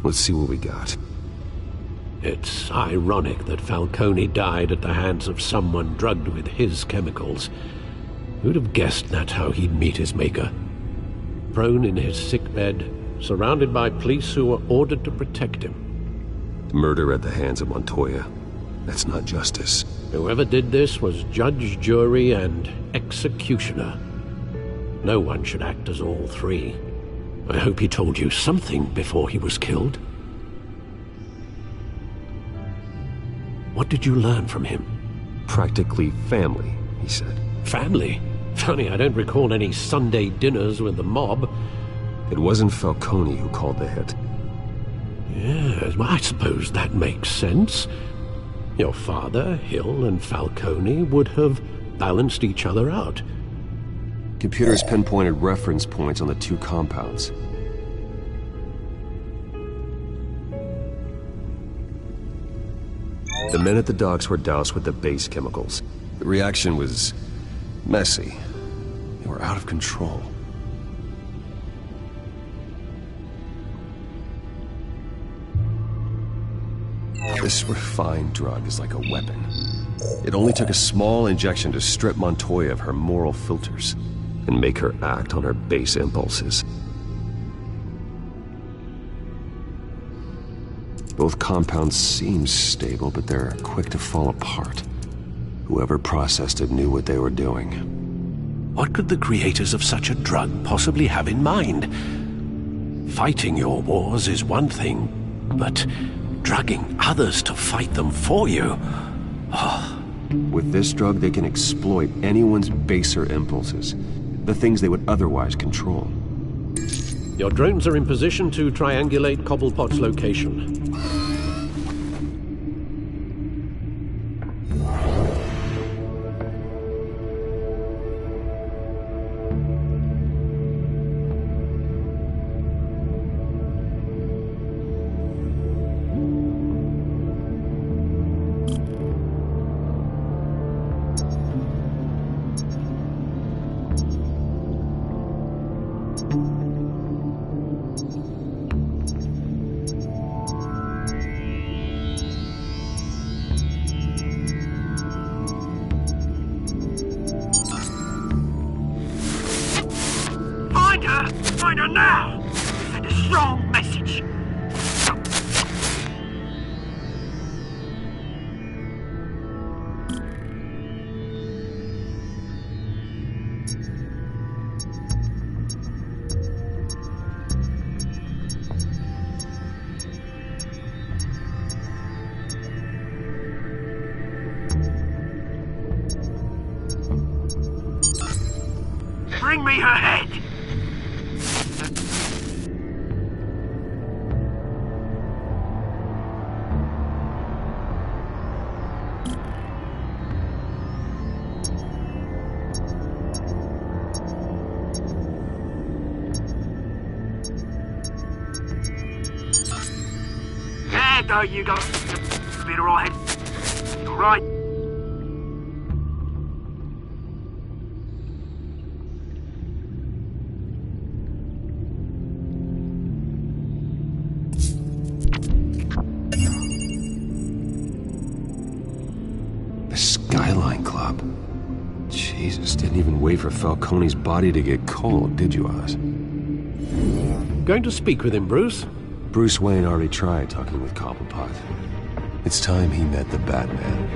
Let's see what we got. It's ironic that Falcone died at the hands of someone drugged with his chemicals. Who'd have guessed that's how he'd meet his maker? Prone in his sickbed, surrounded by police who were ordered to protect him. Murder at the hands of Montoya. That's not justice. Whoever did this was judge, jury, and executioner. No one should act as all three. I hope he told you something before he was killed. What did you learn from him? Practically family, he said. Family? Funny, I don't recall any Sunday dinners with the mob. It wasn't Falcone who called the hit. Yes, well, I suppose that makes sense. Your father, Hill, and Falcone would have balanced each other out. Computers pinpointed reference points on the two compounds. The men at the docks were doused with the base chemicals. The reaction was messy. They were out of control. This refined drug is like a weapon. It only took a small injection to strip Montoya of her moral filters and make her act on her base impulses. Both compounds seem stable, but they're quick to fall apart. Whoever processed it knew what they were doing. What could the creators of such a drug possibly have in mind? Fighting your wars is one thing, but drugging others to fight them for you? With this drug, they can exploit anyone's baser impulses. The things they would otherwise control. Your drones are in position to triangulate Cobblepot's location. Find her now! Send a strong message. Bring me her head! There you go. Be alright. Alright. The Skyline Club. Jesus, didn't even wait for Falcone's body to get cold, did you, Oz? Going to speak with him, Bruce? Bruce Wayne already tried talking with Cobblepot. It's time he met the Batman.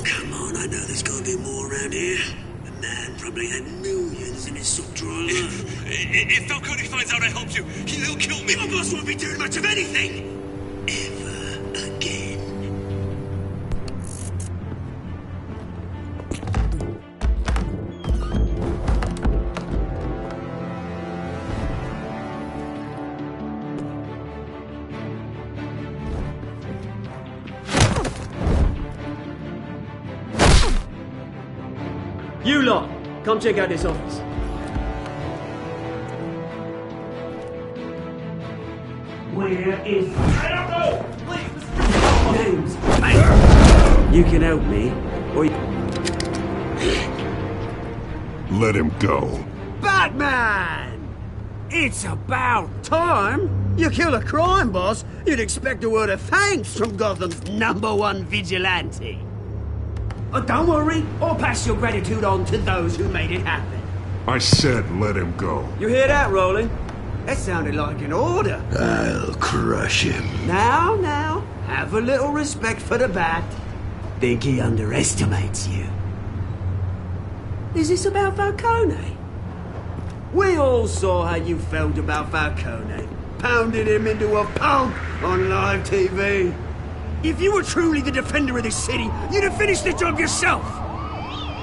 Come on, I know there's gotta be more around here. The man probably had millions in his sock drawer alone. If Falcone finds out I helped you, he'll kill me. Your boss won't be doing much of anything! Ever again. You lot, come check out this office. Where is... I don't know! Names. Mate. You can help me, or you... Let him go. Batman! It's about time! You kill a crime boss, you'd expect a word of thanks from Gotham's #1 vigilante. Oh, don't worry, I'll pass your gratitude on to those who made it happen. I said let him go. You hear that, Roland? That sounded like an order. I'll crush him. Now, have a little respect for the Bat. Think he underestimates you. Is this about Falcone? We all saw how you felt about Falcone. Pounded him into a pulp on live TV. If you were truly the defender of this city, you'd have finished the job yourself.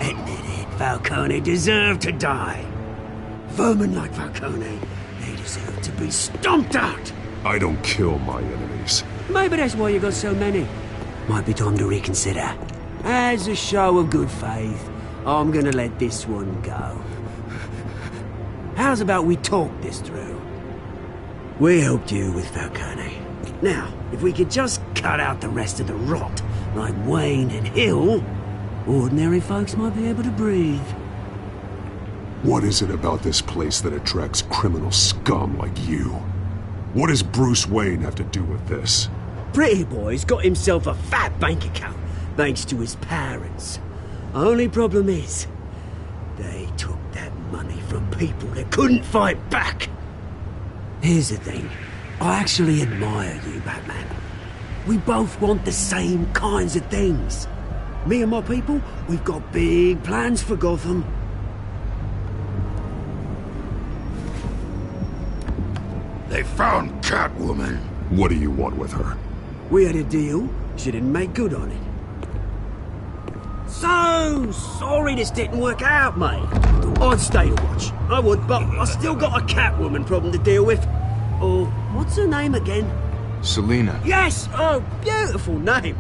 Admit it, Falcone deserved to die. Vermin like Falcone, they deserve to be stomped out. I don't kill my enemies. Maybe that's why you got so many. Might be time to reconsider. As a show of good faith, I'm gonna let this one go. How's about we talk this through? We helped you with Falcone. Now, if we could just cut out the rest of the rot, like Wayne and Hill, ordinary folks might be able to breathe. What is it about this place that attracts criminal scum like you? What does Bruce Wayne have to do with this? Pretty Boy's got himself a fat bank account, thanks to his parents. Only problem is, they took that money from people that couldn't fight back. Here's the thing. I actually admire you, Batman. We both want the same kinds of things. Me and my people, we've got big plans for Gotham. They found Catwoman. What do you want with her? We had a deal. She didn't make good on it. So sorry this didn't work out, mate. I'd stay to watch. I would, but I still got a Catwoman problem to deal with. Oh, what's her name again? Selina. Yes! Oh, beautiful name.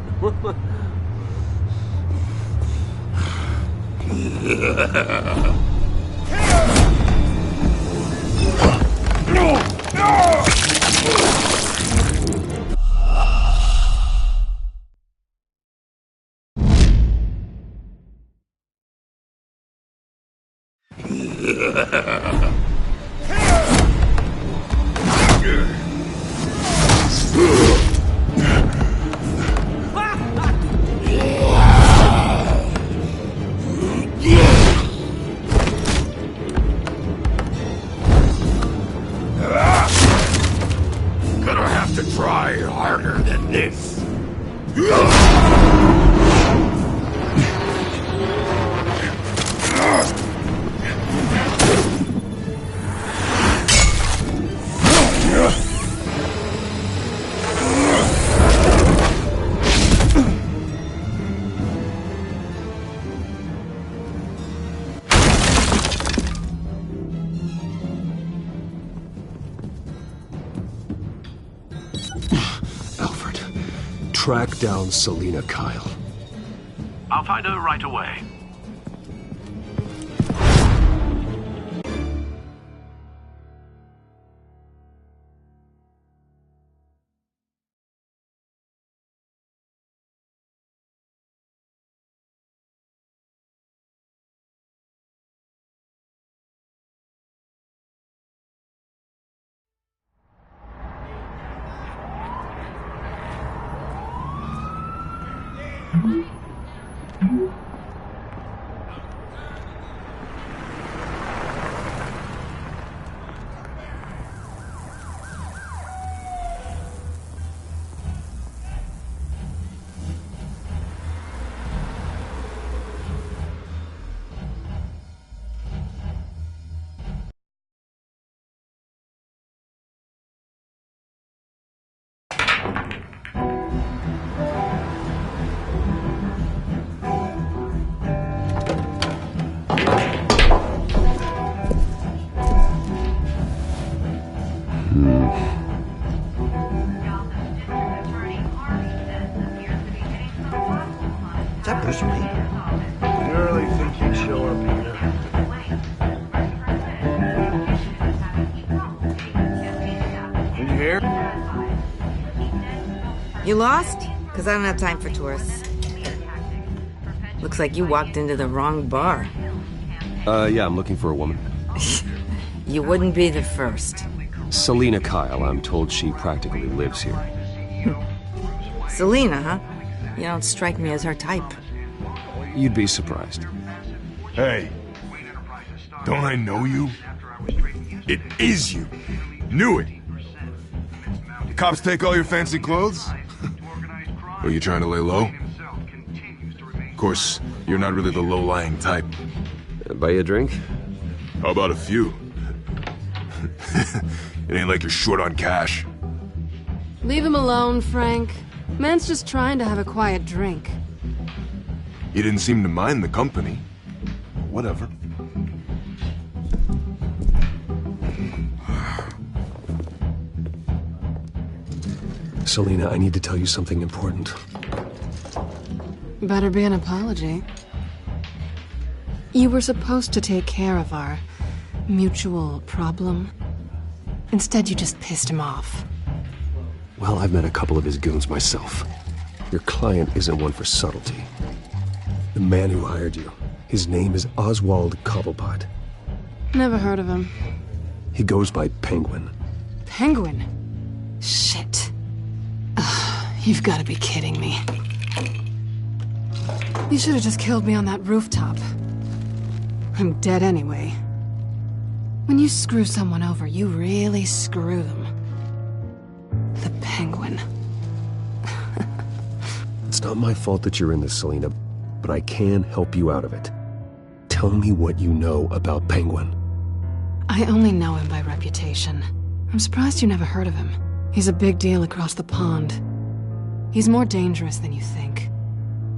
Gonna have to try harder than this. Track down Selina Kyle. I'll find her right away. Is that Bruce Wayne? You really think he'd show up here? Did you hear? You lost? Because I don't have time for tourists. Looks like you walked into the wrong bar. Yeah, I'm looking for a woman. You wouldn't be the first. Selina Kyle, I'm told she practically lives here. Selina, huh? You don't strike me as her type. You'd be surprised. Hey, don't I know you? It is you. Knew it. The cops take all your fancy clothes? Are you trying to lay low? Of course, you're not really the low-lying type. Buy you a drink? How about a few? It ain't like you're short on cash. Leave him alone, Frank. Man's just trying to have a quiet drink. You didn't seem to mind the company. Whatever. Selina, I need to tell you something important. Better be an apology. You were supposed to take care of our mutual problem. Instead, you just pissed him off. Well, I've met a couple of his goons myself. Your client isn't one for subtlety. The man who hired you, his name is Oswald Cobblepot. Never heard of him. He goes by Penguin. Penguin? Shit. Ugh, you've got to be kidding me. You should have just killed me on that rooftop. I'm dead anyway. When you screw someone over, you really screw them. The Penguin. It's not my fault that you're in this, Selina, but I can help you out of it. Tell me what you know about Penguin. I only know him by reputation. I'm surprised you never heard of him. He's a big deal across the pond. He's more dangerous than you think.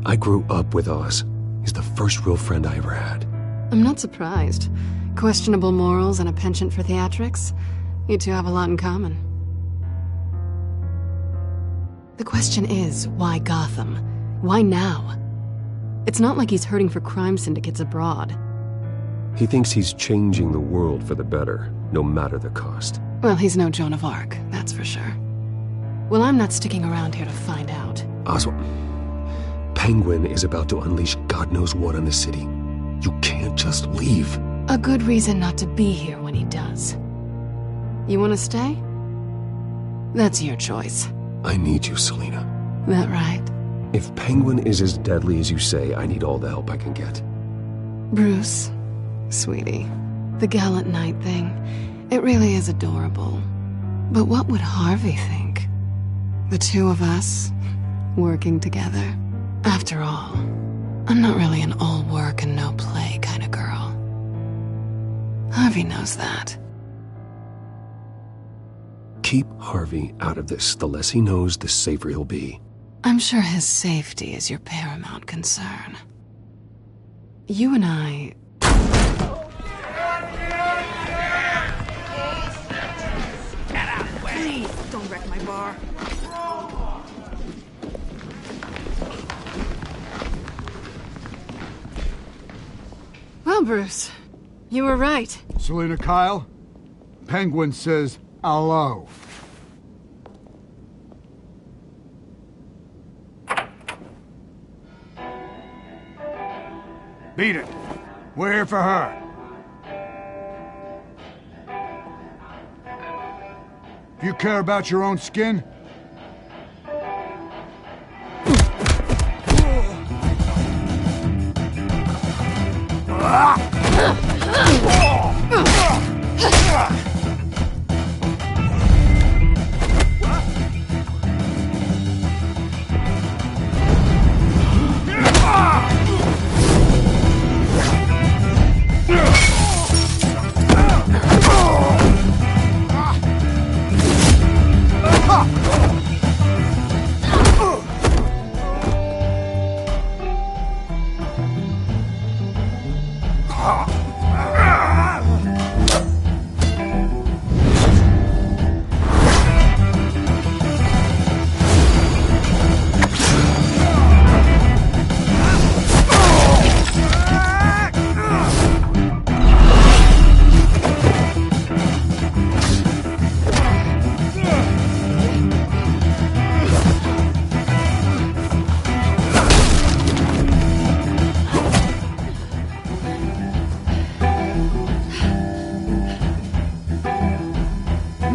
I grew up with Oz. He's the first real friend I ever had. I'm not surprised. Questionable morals and a penchant for theatrics. You two have a lot in common. The question is, why Gotham? Why now? It's not like he's hurting for crime syndicates abroad. He thinks he's changing the world for the better, no matter the cost. Well, he's no Joan of Arc, that's for sure. Well, I'm not sticking around here to find out. Oswald, Penguin is about to unleash God knows what on the city. You can't just leave. A good reason not to be here when he does. You want to stay? That's your choice. I need you, Selina. That right? If Penguin is as deadly as you say, I need all the help I can get. Bruce, sweetie, the gallant knight thing, it really is adorable. But what would Harvey think? The two of us, working together. After all, I'm not really an all work and no play kind of girl. Harvey knows that. Keep Harvey out of this. The less he knows, the safer he'll be. I'm sure his safety is your paramount concern. You and I... Get out of the way! Please, don't wreck my bar. Well, Bruce, you were right. Selina Kyle, Penguin says hello. Beat it. We're here for her. If you care about your own skin,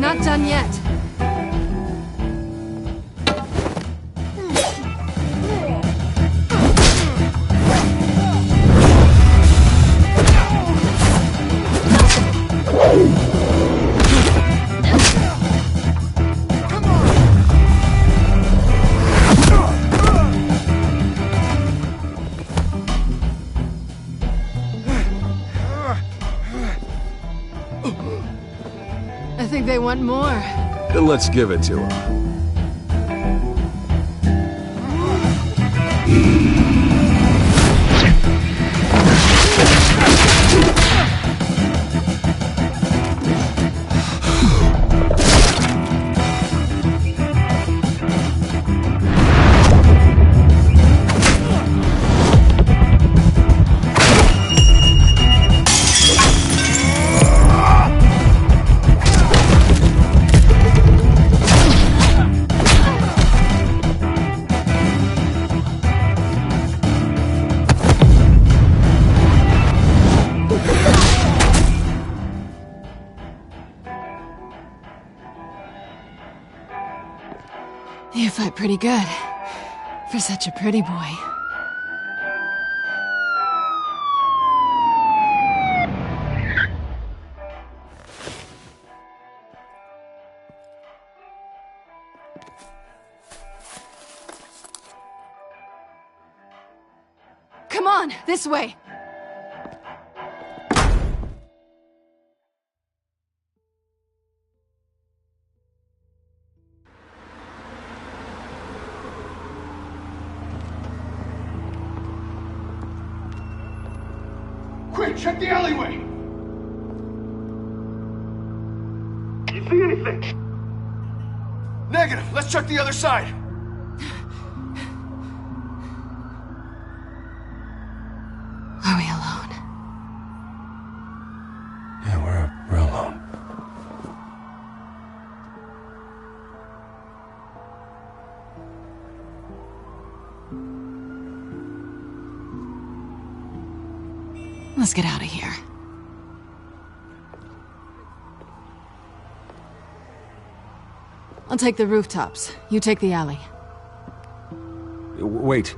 Not done yet. I think they want more. Then let's give it to him. fight pretty good. For such a pretty boy. Come on, this way! Quick, check the alleyway! You see anything? Negative. Let's check the other side. Are we alone? Yeah, we're alone. Let's get out of here. I'll take the rooftops. You take the alley. Wait.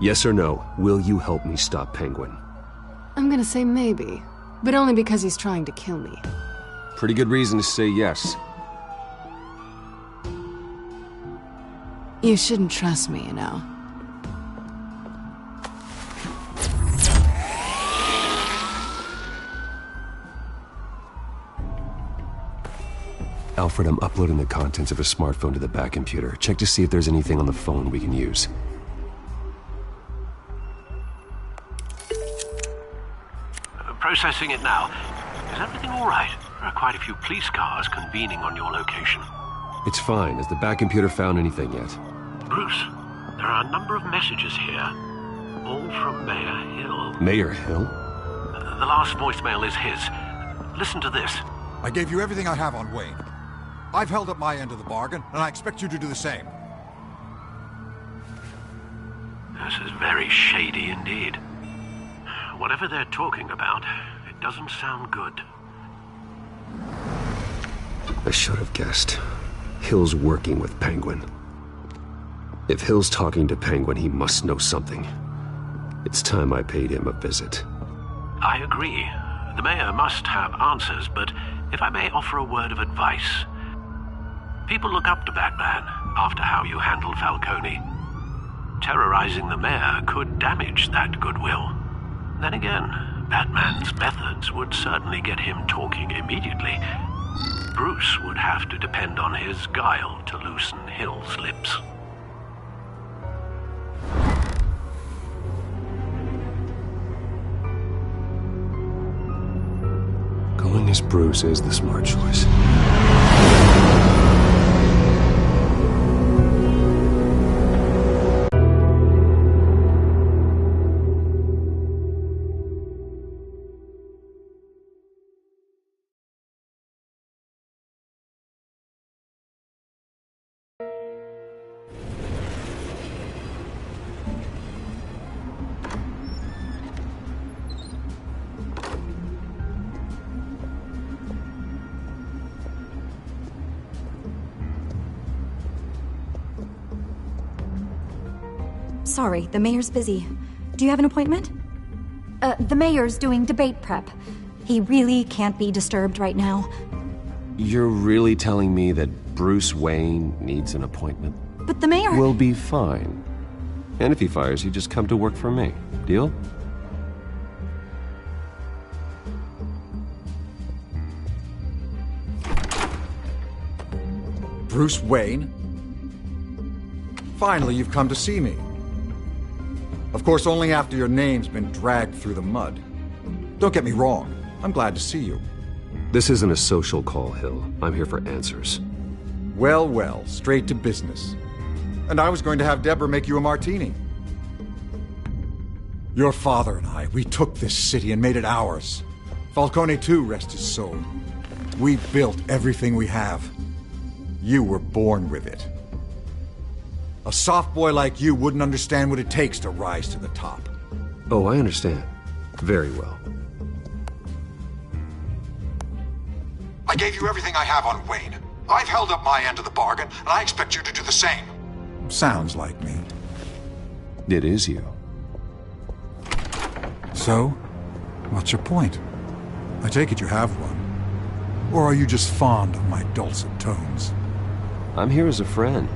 Yes or no, will you help me stop Penguin? I'm gonna say maybe, but only because he's trying to kill me. Pretty good reason to say yes. You shouldn't trust me, you know. Alfred, I'm uploading the contents of a smartphone to the back computer. Check to see if there's anything on the phone we can use. Processing it now. Is everything all right? There are quite a few police cars convening on your location. It's fine. Has the back computer found anything yet? Bruce, there are a number of messages here. All from Mayor Hill. Mayor Hill? The last voicemail is his. Listen to this. I gave you everything I have on Wayne. I've held up my end of the bargain, and I expect you to do the same. This is very shady indeed. Whatever they're talking about, it doesn't sound good. I should have guessed. Hill's working with Penguin. If Hill's talking to Penguin, he must know something. It's time I paid him a visit. I agree. The mayor must have answers, but if I may offer a word of advice. People look up to Batman after how you handled Falcone. Terrorizing the mayor could damage that goodwill. Then again, Batman's methods would certainly get him talking immediately. Bruce would have to depend on his guile to loosen Hill's lips. Going as Bruce is the smart choice. Sorry, the mayor's busy. Do you have an appointment? The mayor's doing debate prep. He really can't be disturbed right now. You're really telling me that Bruce Wayne needs an appointment? But the mayor... We'll be fine. And if he fires you, just come to work for me. Deal? Bruce Wayne? Finally, you've come to see me. Of course, only after your name's been dragged through the mud. Don't get me wrong, I'm glad to see you. This isn't a social call, Hill. I'm here for answers. Well, well, straight to business. And I was going to have Deborah make you a martini. Your father and I, we took this city and made it ours. Falcone too, rest his soul. We built everything we have. You were born with it. A soft boy like you wouldn't understand what it takes to rise to the top. Oh, I understand. Very well. I gave you everything I have on Wayne. I've held up my end of the bargain, and I expect you to do the same. Sounds like me. It is you. So, what's your point? I take it you have one. Or are you just fond of my dulcet tones? I'm here as a friend.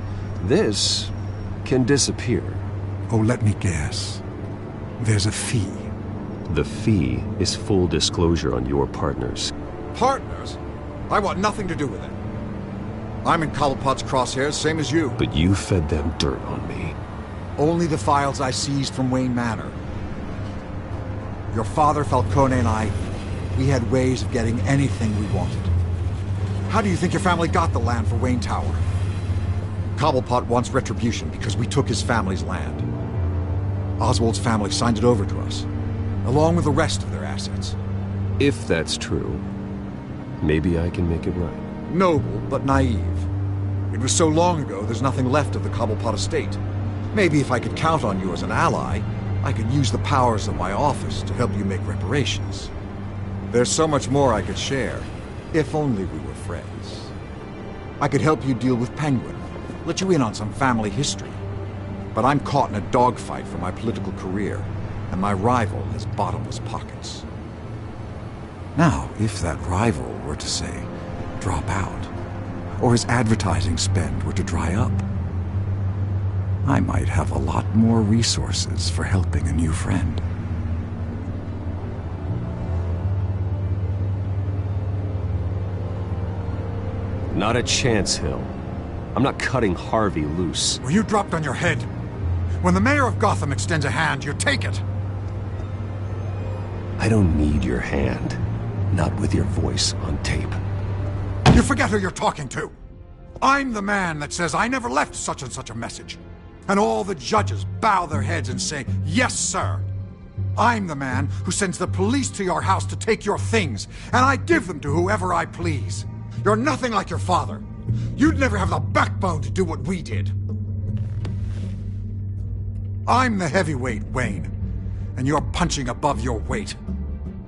This can disappear. Oh, let me guess. There's a fee. The fee is full disclosure on your partners. Partners? I want nothing to do with it. I'm in Cobblepot's crosshairs, same as you. But you fed them dirt on me. Only the files I seized from Wayne Manor. Your father, Falcone, and I, we had ways of getting anything we wanted. How do you think your family got the land for Wayne Tower? Cobblepot wants retribution because we took his family's land. Oswald's family signed it over to us, along with the rest of their assets. If that's true, maybe I can make it right. Noble, but naive. It was so long ago, there's nothing left of the Cobblepot estate. Maybe if I could count on you as an ally, I could use the powers of my office to help you make reparations. There's so much more I could share, if only we were friends. I could help you deal with Penguin, let you in on some family history. But I'm caught in a dogfight for my political career, and my rival has bottomless pockets. Now, if that rival were to say, drop out, or his advertising spend were to dry up, I might have a lot more resources for helping a new friend. Not a chance, Hill. I'm not cutting Harvey loose. Were you dropped on your head? When the mayor of Gotham extends a hand, you take it. I don't need your hand. Not with your voice on tape. You forget who you're talking to. I'm the man that says I never left such and such a message. And all the judges bow their heads and say, yes, sir. I'm the man who sends the police to your house to take your things, and I give them to whoever I please. You're nothing like your father. You'd never have the backbone to do what we did. I'm the heavyweight, Wayne, and you're punching above your weight.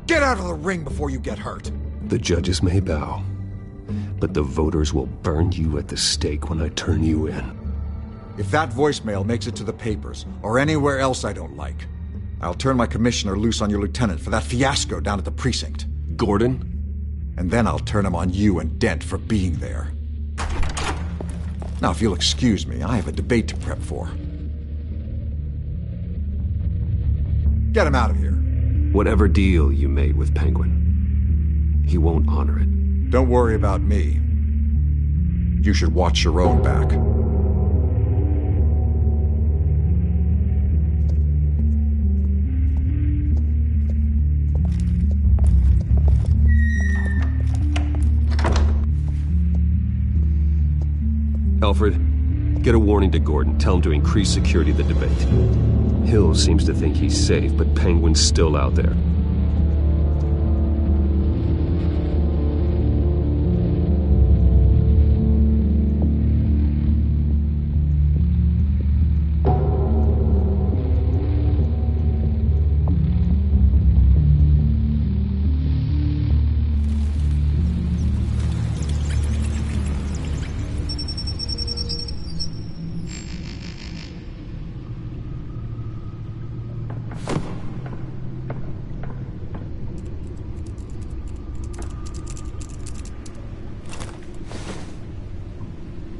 Get out of the ring before you get hurt. The judges may bow, but the voters will burn you at the stake when I turn you in. If that voicemail makes it to the papers, or anywhere else I don't like, I'll turn my commissioner loose on your lieutenant for that fiasco down at the precinct. Gordon? And then I'll turn him on you and Dent for being there. Now, if you'll excuse me, I have a debate to prep for. Get him out of here. Whatever deal you made with Penguin, he won't honor it. Don't worry about me. You should watch your own back. Alfred, get a warning to Gordon. Tell him to increase security of the debate. Hill seems to think he's safe, but Penguin's still out there.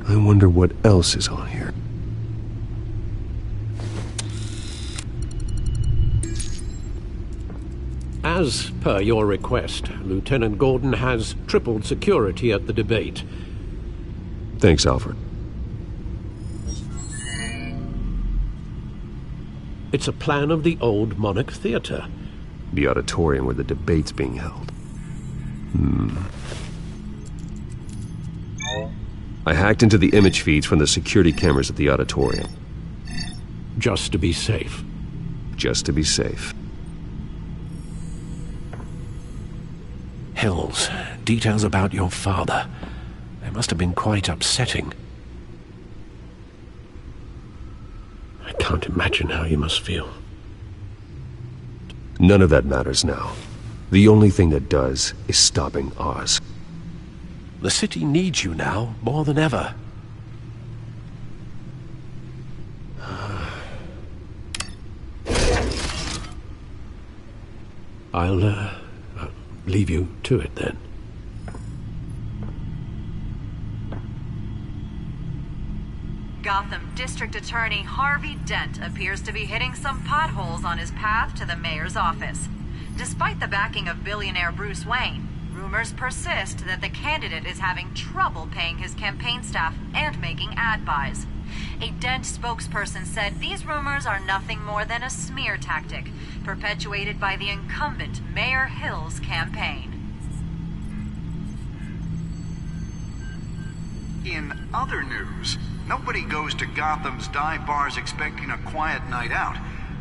I wonder what else is on here. As per your request, Lieutenant Gordon has tripled security at the debate. Thanks, Alfred. It's a plan of the old Monarch Theater. The auditorium where the debate's being held. I hacked into the image feeds from the security cameras at the auditorium. Just to be safe. Just to be safe. Hills, details about your father. They must have been quite upsetting. I can't imagine how you must feel. None of that matters now. The only thing that does is stopping Oz. The city needs you now more than ever. I'll leave you to it then. Gotham District Attorney Harvey Dent appears to be hitting some potholes on his path to the mayor's office. Despite the backing of billionaire Bruce Wayne, rumors persist that the candidate is having trouble paying his campaign staff and making ad buys. A Dent spokesperson said these rumors are nothing more than a smear tactic, perpetuated by the incumbent Mayor Hill's campaign. In other news, nobody goes to Gotham's dive bars expecting a quiet night out,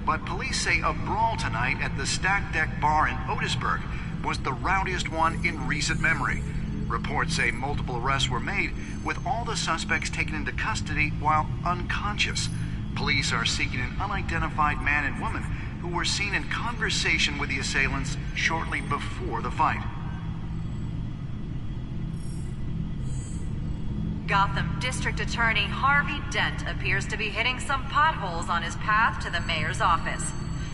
but police say a brawl tonight at the Stack Deck Bar in Otisburg was the rowdiest one in recent memory. Reports say multiple arrests were made, with all the suspects taken into custody while unconscious. Police are seeking an unidentified man and woman who were seen in conversation with the assailants shortly before the fight. Gotham District Attorney Harvey Dent appears to be hitting some potholes on his path to the mayor's office.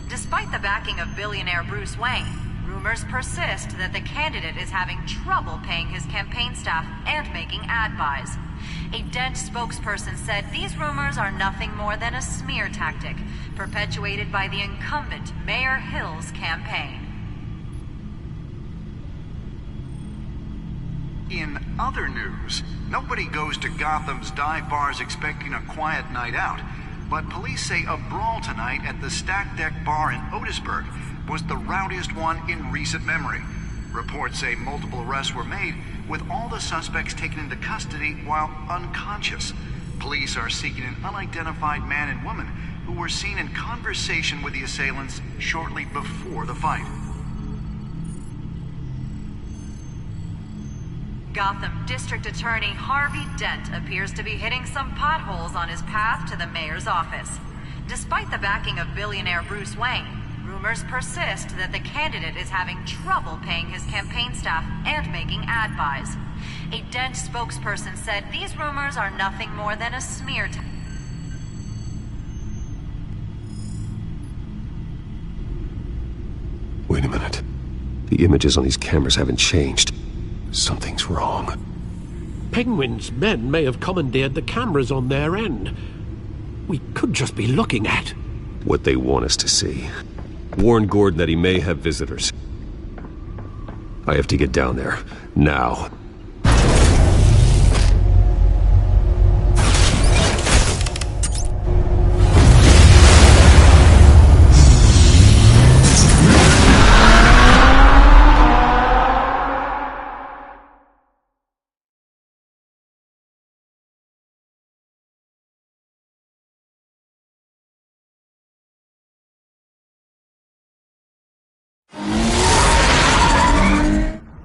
Despite the backing of billionaire Bruce Wayne, rumors persist that the candidate is having trouble paying his campaign staff and making ad buys. A Dent spokesperson said these rumors are nothing more than a smear tactic, perpetuated by the incumbent Mayor Hill's campaign. In other news, nobody goes to Gotham's dive bars expecting a quiet night out, but police say a brawl tonight at the Stack Deck Bar in Otisburg was the rowdiest one in recent memory. Reports say multiple arrests were made, with all the suspects taken into custody while unconscious. Police are seeking an unidentified man and woman who were seen in conversation with the assailants shortly before the fight. Gotham District Attorney Harvey Dent appears to be hitting some potholes on his path to the mayor's office. Despite the backing of billionaire Bruce Wayne, rumors persist that the candidate is having trouble paying his campaign staff and making ad buys. A Dent spokesperson said these rumors are nothing more than a smear tactic. Wait a minute. The images on these cameras haven't changed. Something's wrong. Penguin's men may have commandeered the cameras on their end. We could just be looking at what they want us to see. Warn Gordon that he may have visitors. I have to get down there, now.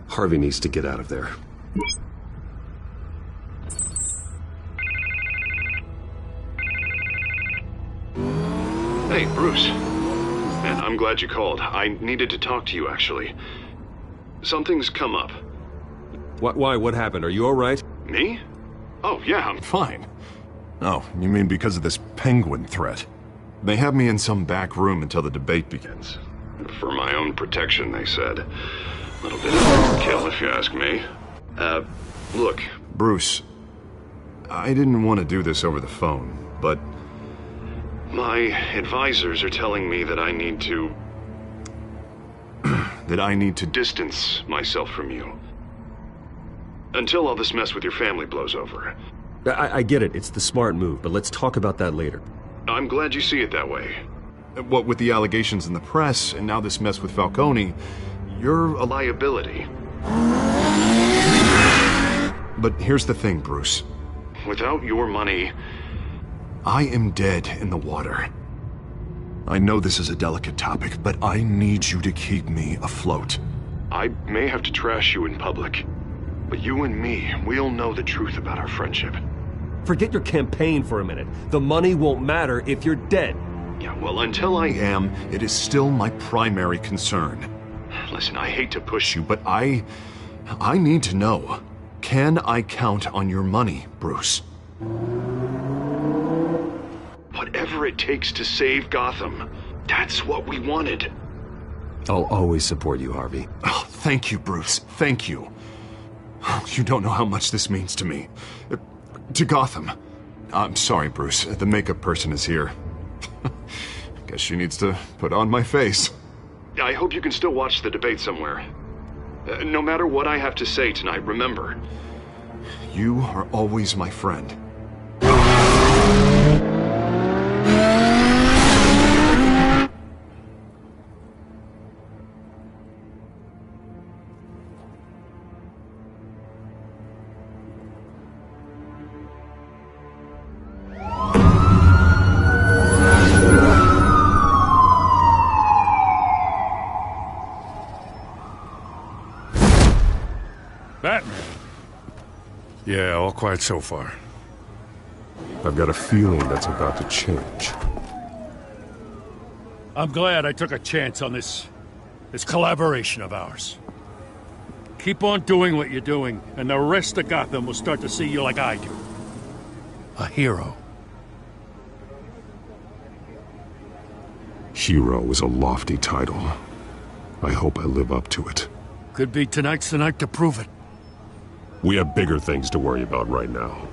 Harvey needs to get out of there. Hey, Bruce. Man, I'm glad you called. I needed to talk to you, actually. Something's come up. Why? What happened? Are you all right? Me? Oh, yeah, I'm fine. Oh, you mean because of this penguin threat? They have me in some back room until the debate begins. For my own protection, they said. A little bit of overkill, if you ask me. Look. Bruce, I didn't want to do this over the phone, but... my advisors are telling me that I need to... that I need to distance myself from you. Until all this mess with your family blows over. I get it. It's the smart move, but let's talk about that later. I'm glad you see it that way. What with the allegations in the press, and now this mess with Falcone, you're a liability. But here's the thing, Bruce. Without your money... I am dead in the water. I know this is a delicate topic, but I need you to keep me afloat. I may have to trash you in public, but you and me, we'll know the truth about our friendship. Forget your campaign for a minute. The money won't matter if you're dead. Yeah, well, until I am, it is still my primary concern. Listen, I hate to push you, but I need to know. Can I count on your money, Bruce? Whatever it takes to save Gotham, that's what we wanted. I'll always support you, Harvey. Oh, thank you, Bruce. Thank you. You don't know how much this means to me. To Gotham. I'm sorry, Bruce. The makeup person is here. Guess she needs to put on my face. I hope you can still watch the debate somewhere. No matter what I have to say tonight, remember. You are always my friend. Batman. Yeah, all quiet so far. I've got a feeling that's about to change. I'm glad I took a chance on this collaboration of ours. Keep on doing what you're doing, and the rest of Gotham will start to see you like I do. A hero. Hero is a lofty title. I hope I live up to it. Could be tonight's the night to prove it. We have bigger things to worry about right now.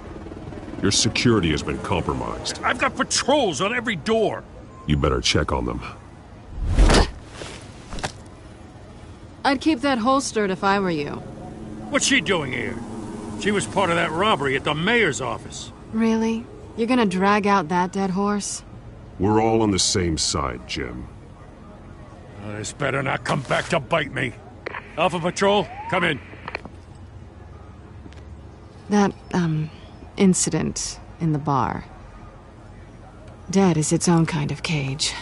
Your security has been compromised. I've got patrols on every door. You better check on them. I'd keep that holstered if I were you. What's she doing here? She was part of that robbery at the mayor's office. Really? You're gonna drag out that dead horse? We're all on the same side, Jim. This better not come back to bite me. Alpha Patrol, come in. That, incident in the bar. Dead is its own kind of cage.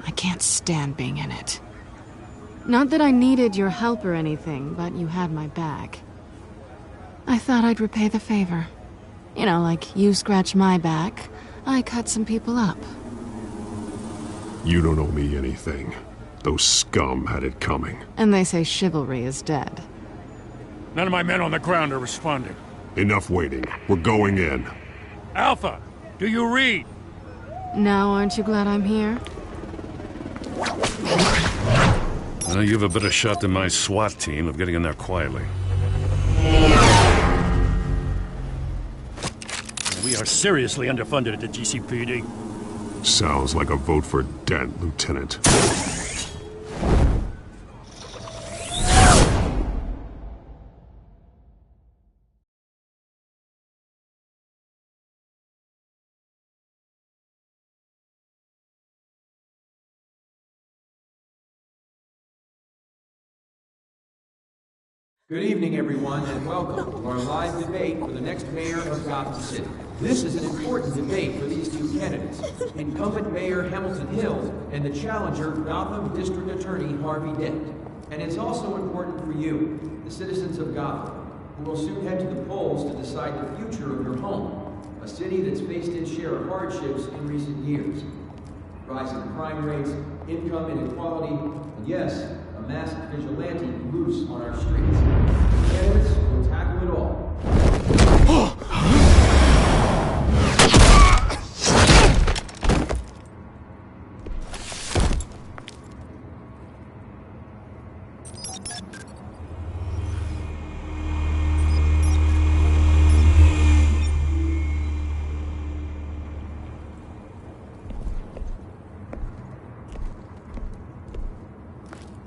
I can't stand being in it. Not that I needed your help or anything, but you had my back. I thought I'd repay the favor. You know, like you scratch my back, I cut some people up. You don't owe me anything. Those scum had it coming. And they say chivalry is dead. None of my men on the ground are responding. Enough waiting. We're going in. Alpha, do you read? Now aren't you glad I'm here? Well, you have a better shot than my SWAT team of getting in there quietly. We are seriously underfunded at the GCPD. Sounds like a vote for Dent, Lieutenant. Good evening, everyone, and welcome to our live debate for the next mayor of Gotham City. This is an important debate for these two candidates, incumbent Mayor Hamilton Hill and the challenger, Gotham District Attorney Harvey Dent. And it's also important for you, the citizens of Gotham, who will soon head to the polls to decide the future of your home, a city that's faced its share of hardships in recent years. Rising crime rates, income inequality, and yes, a masked vigilante loose on our streets. Candidates will tackle it all.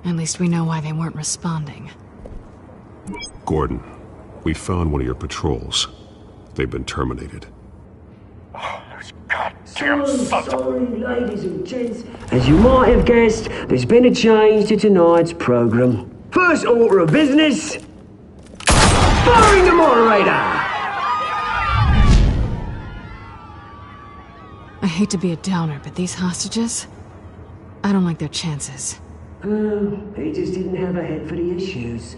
At least we know why they weren't responding. Gordon, we found one of your patrols. They've been terminated. Sorry, ladies and gents. As you might have guessed, there's been a change to tonight's program. First order of business, firing the moderator! I hate to be a downer, but these hostages, I don't like their chances. He just didn't have a head for the issues.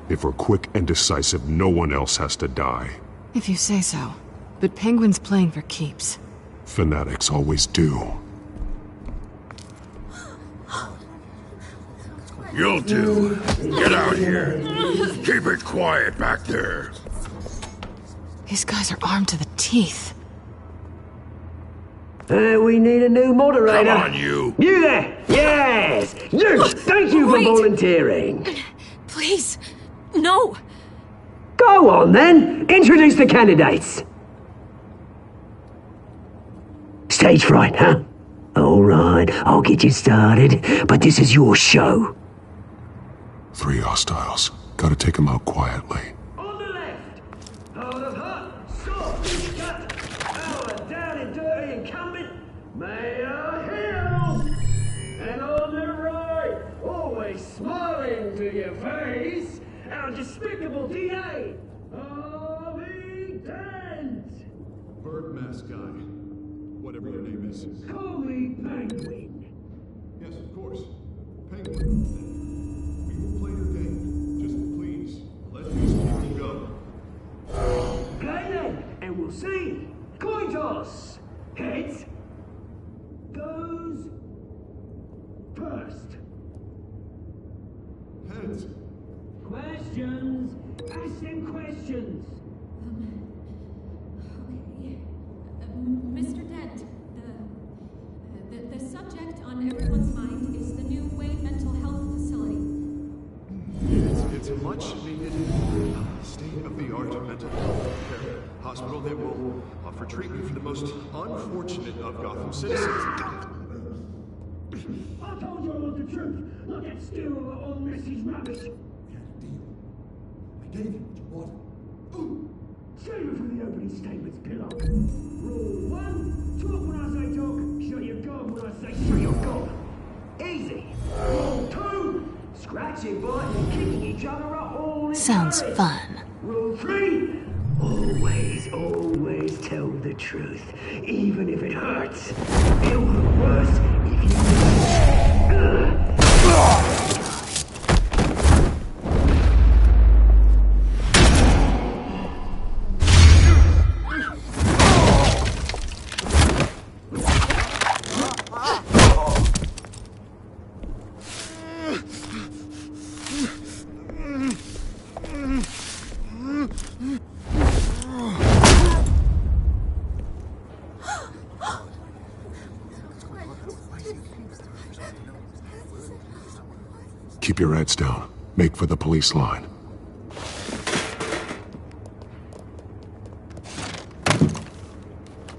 If we're quick and decisive, no one else has to die. If you say so. But Penguin's playing for keeps. Fanatics always do. You'll do. Get out here. Keep it quiet back there. These guys are armed to the teeth. We need a new moderator. Come on, you! You there! Yes! You! Thank you for volunteering. Please, no! Go on, then. Introduce the candidates. Stage fright, huh? All right, I'll get you started, but this is your show. 3 hostiles. Gotta take them out quietly. On the left, hard of heart, soft, gut, our down and dirty incumbent, Mayor Hill. And on the right, always smiling to your face, our despicable DA, Harvey Dent. Bird mask guy. Whatever your name is. Call me Penguin. Yes, of course. Penguin. We will play your game. Just please, let these people go. Play then, and we'll see. Coin toss. Heads goes first. Heads. Questions. Ask them questions. Mr. Dent, the subject on everyone's mind is the new Wayne Mental Health Facility. It's a much-needed state-of-the-art mental health care hospital that will offer treatment for the most unfortunate of Gotham citizens. I told you all the truth. Look at still all Messie's rubbish. I gave you what you wanted. Save it for the opening statements, pillow. Rule 1, talk when I say talk, show your gob when I say show your gob. Easy. Rule 2, scratching, biting, and kicking each other are all Sounds encouraged. fun. Rule 3, always tell the truth, even if it hurts. It'll look worse if you... Keep your heads down. Make for the police line.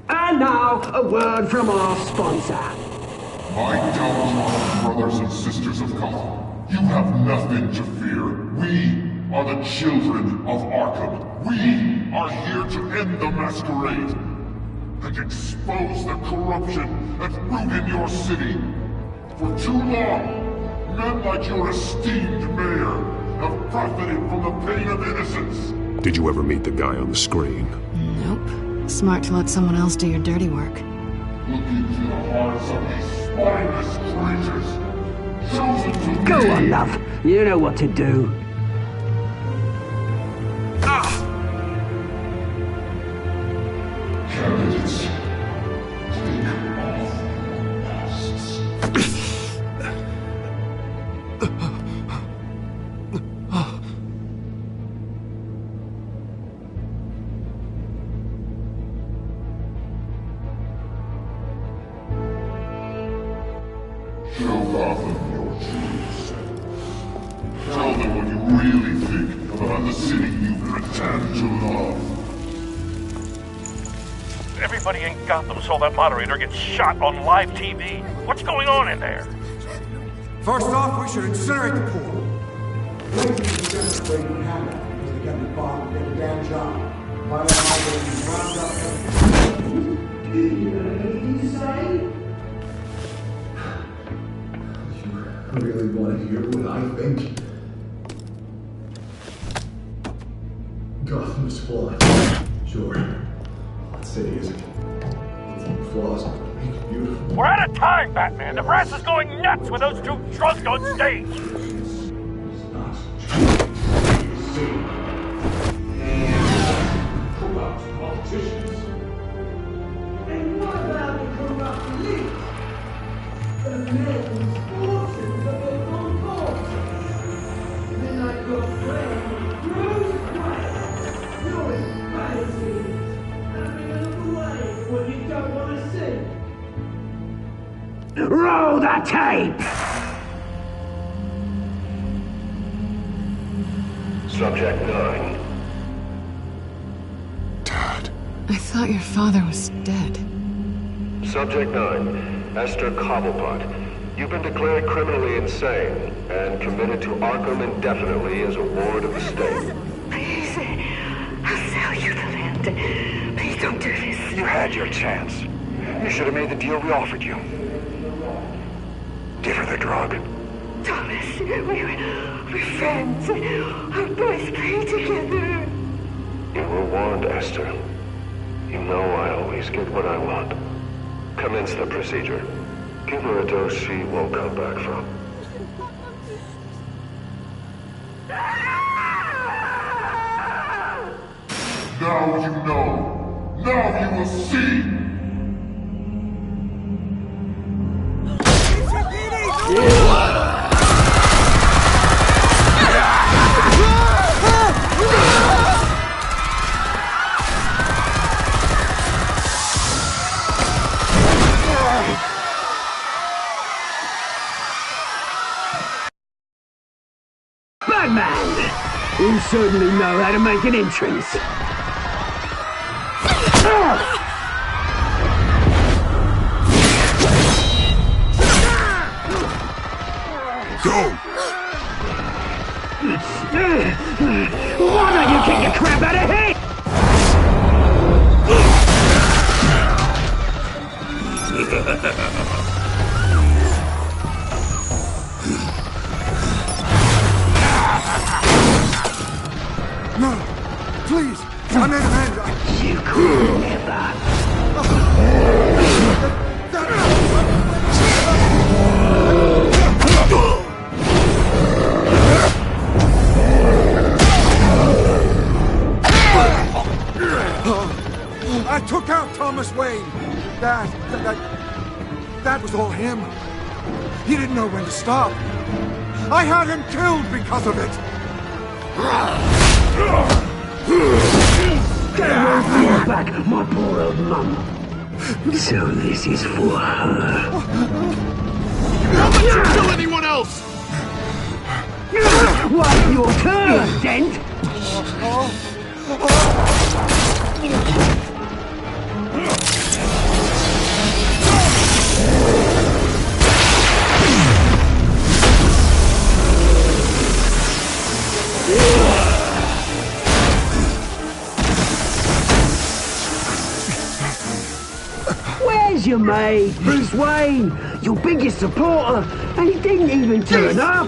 And now, a word from our sponsor. My downtrodden brothers and sisters of Gotham, you have nothing to fear. We are the children of Arkham. We are here to end the masquerade and expose the corruption that's rooted in your city. For too long, men like your esteemed mayor have profited from the pain of innocence. Did you ever meet the guy on the screen? Nope. Smart to let someone else do your dirty work. Look into the hearts of these spineless creatures, chosen to Go lead. on, love. You know what to do. Candidates, take off your masks. Show Gotham your true self. Tell them what you really think about the city you pretend to love. Everybody in Gotham saw that moderator get shot on live TV. What's going on in there? First off, we should incinerate the pool. Wait until the general Wayne Hamlet, because they got me bombed and did a damn job. Why don't I go and round up everything? Did you hear anything to say? You really want to hear what I think? Gotham is flawed. Sure. That city isn't. It's some flaws, but they make it beautiful. We're out of time, Batman. The press is going nuts with those two drunks on stage. Corrupt politicians. And what about the corrupt elite? The men's fortunes of the concourse. Then like your friend, Bruce Wayne. You're embarrassing. Roll the tape! Subject 9. I thought your father was dead. Subject 9, Esther Cobblepot. You've been declared criminally insane and committed to Arkham indefinitely as a ward of the state. Please, I'll sell you the land. Please don't do this. You had your chance. You should have made the deal we offered you. Give her the drug. Thomas, we're friends. Our boys play together. You were warned, Esther. You know I always get what I want. Commence the procedure. Give her a dose she won't come back from. Now you know. Now you will see. Batman! You certainly know how to make an entrance. Go! Why don't you kick the crap out of here? No! Please! I made an end! You could never. I took out Thomas Wayne. That was all him. He didn't know when to stop. I had him killed because of it. Get away from your back, my poor old mum. So this is for her. Don't let you kill anyone else! Well, your turn, Dent. Where's your mate, Bruce Wayne? Your biggest supporter, and he didn't even turn up.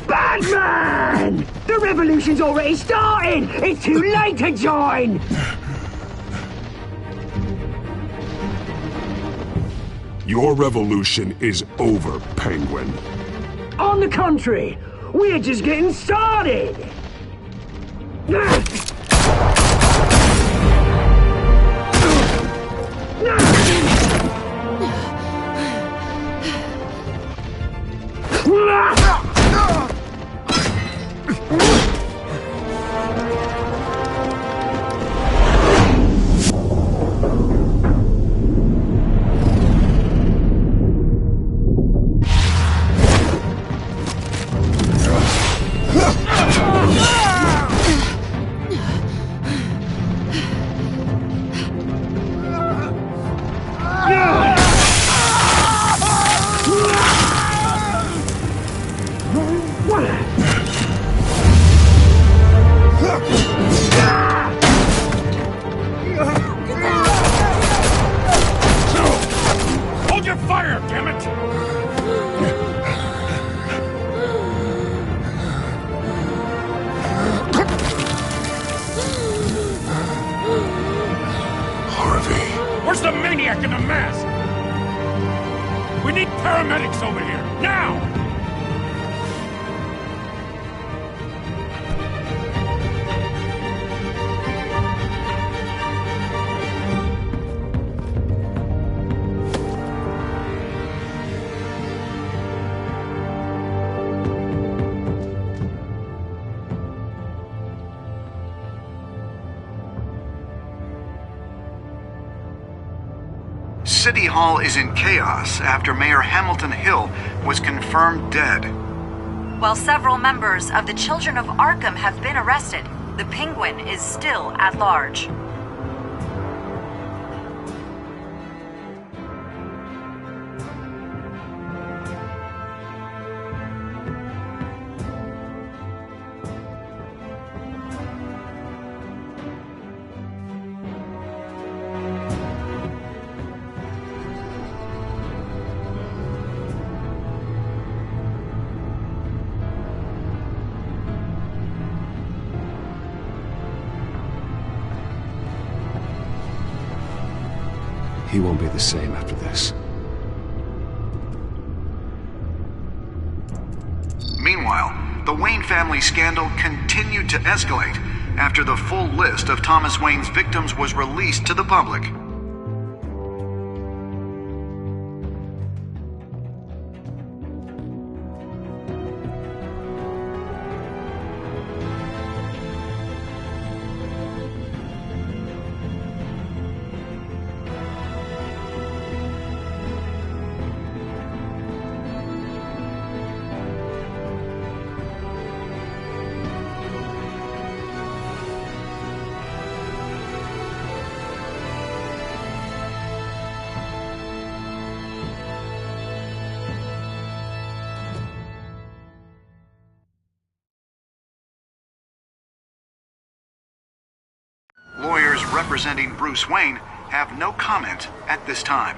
Batman! The revolution's already started! It's too late to join! Your revolution is over, Penguin. On the contrary, we're just getting started! Hold your fire, damn it! Harvey. Where's the maniac in the mask? We need paramedics over here, now! City Hall is in chaos after Mayor Hamilton Hill was confirmed dead. While several members of the Children of Arkham have been arrested, the Penguin is still at large. He won't be the same after this. Meanwhile, the Wayne family scandal continued to escalate after the full list of Thomas Wayne's victims was released to the public. Lawyers representing Bruce Wayne have no comment at this time.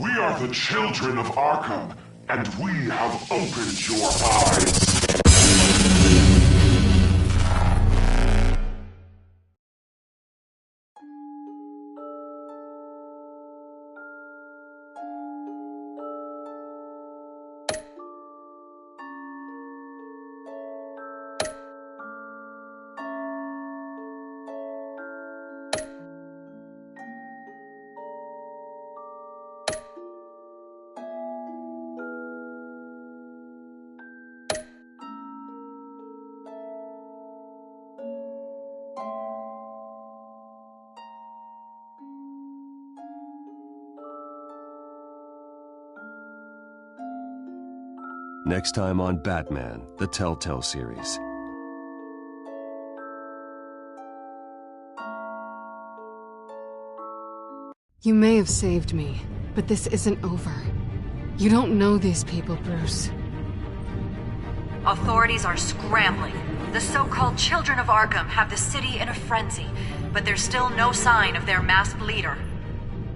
We are the children of Arkham, and we have opened your eyes. Next time on Batman, the Telltale series. You may have saved me, but this isn't over. You don't know these people, Bruce. Authorities are scrambling. The so-called Children of Arkham have the city in a frenzy, but there's still no sign of their masked leader.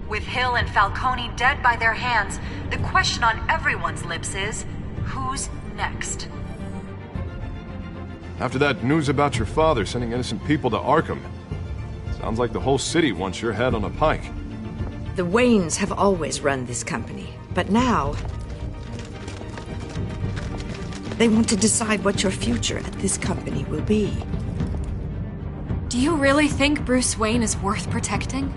With Hill and Falcone dead by their hands, the question on everyone's lips is, who's next? After that news about your father sending innocent people to Arkham, sounds like the whole city wants your head on a pike. The Waynes have always run this company, but now they want to decide what your future at this company will be. Do you really think Bruce Wayne is worth protecting?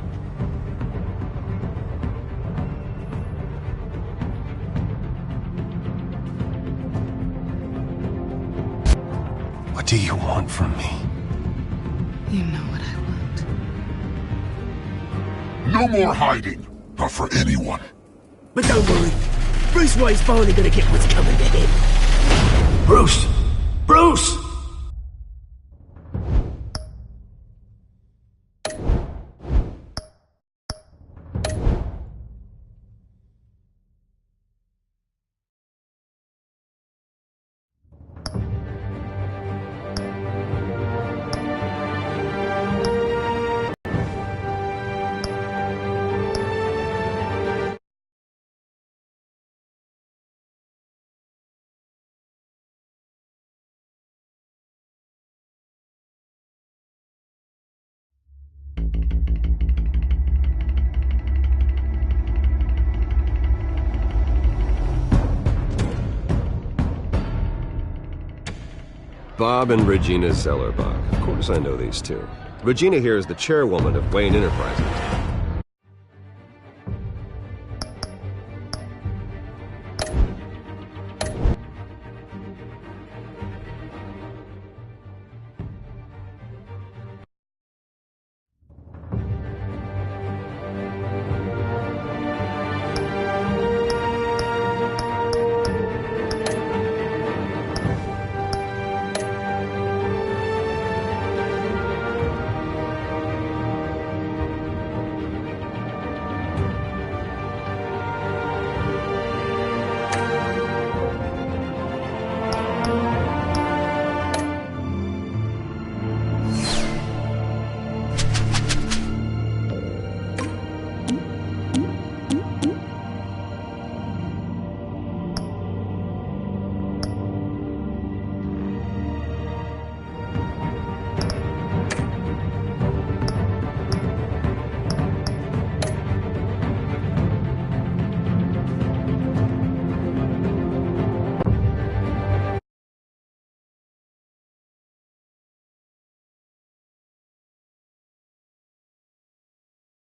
What do you want from me? You know what I want. No more hiding, not for anyone. But don't worry, Bruce Wayne's finally gonna get what's coming to him. Bruce! Bruce! Bob and Regina Zellerbach. Of course I know these two. Regina here is the chairwoman of Wayne Enterprises.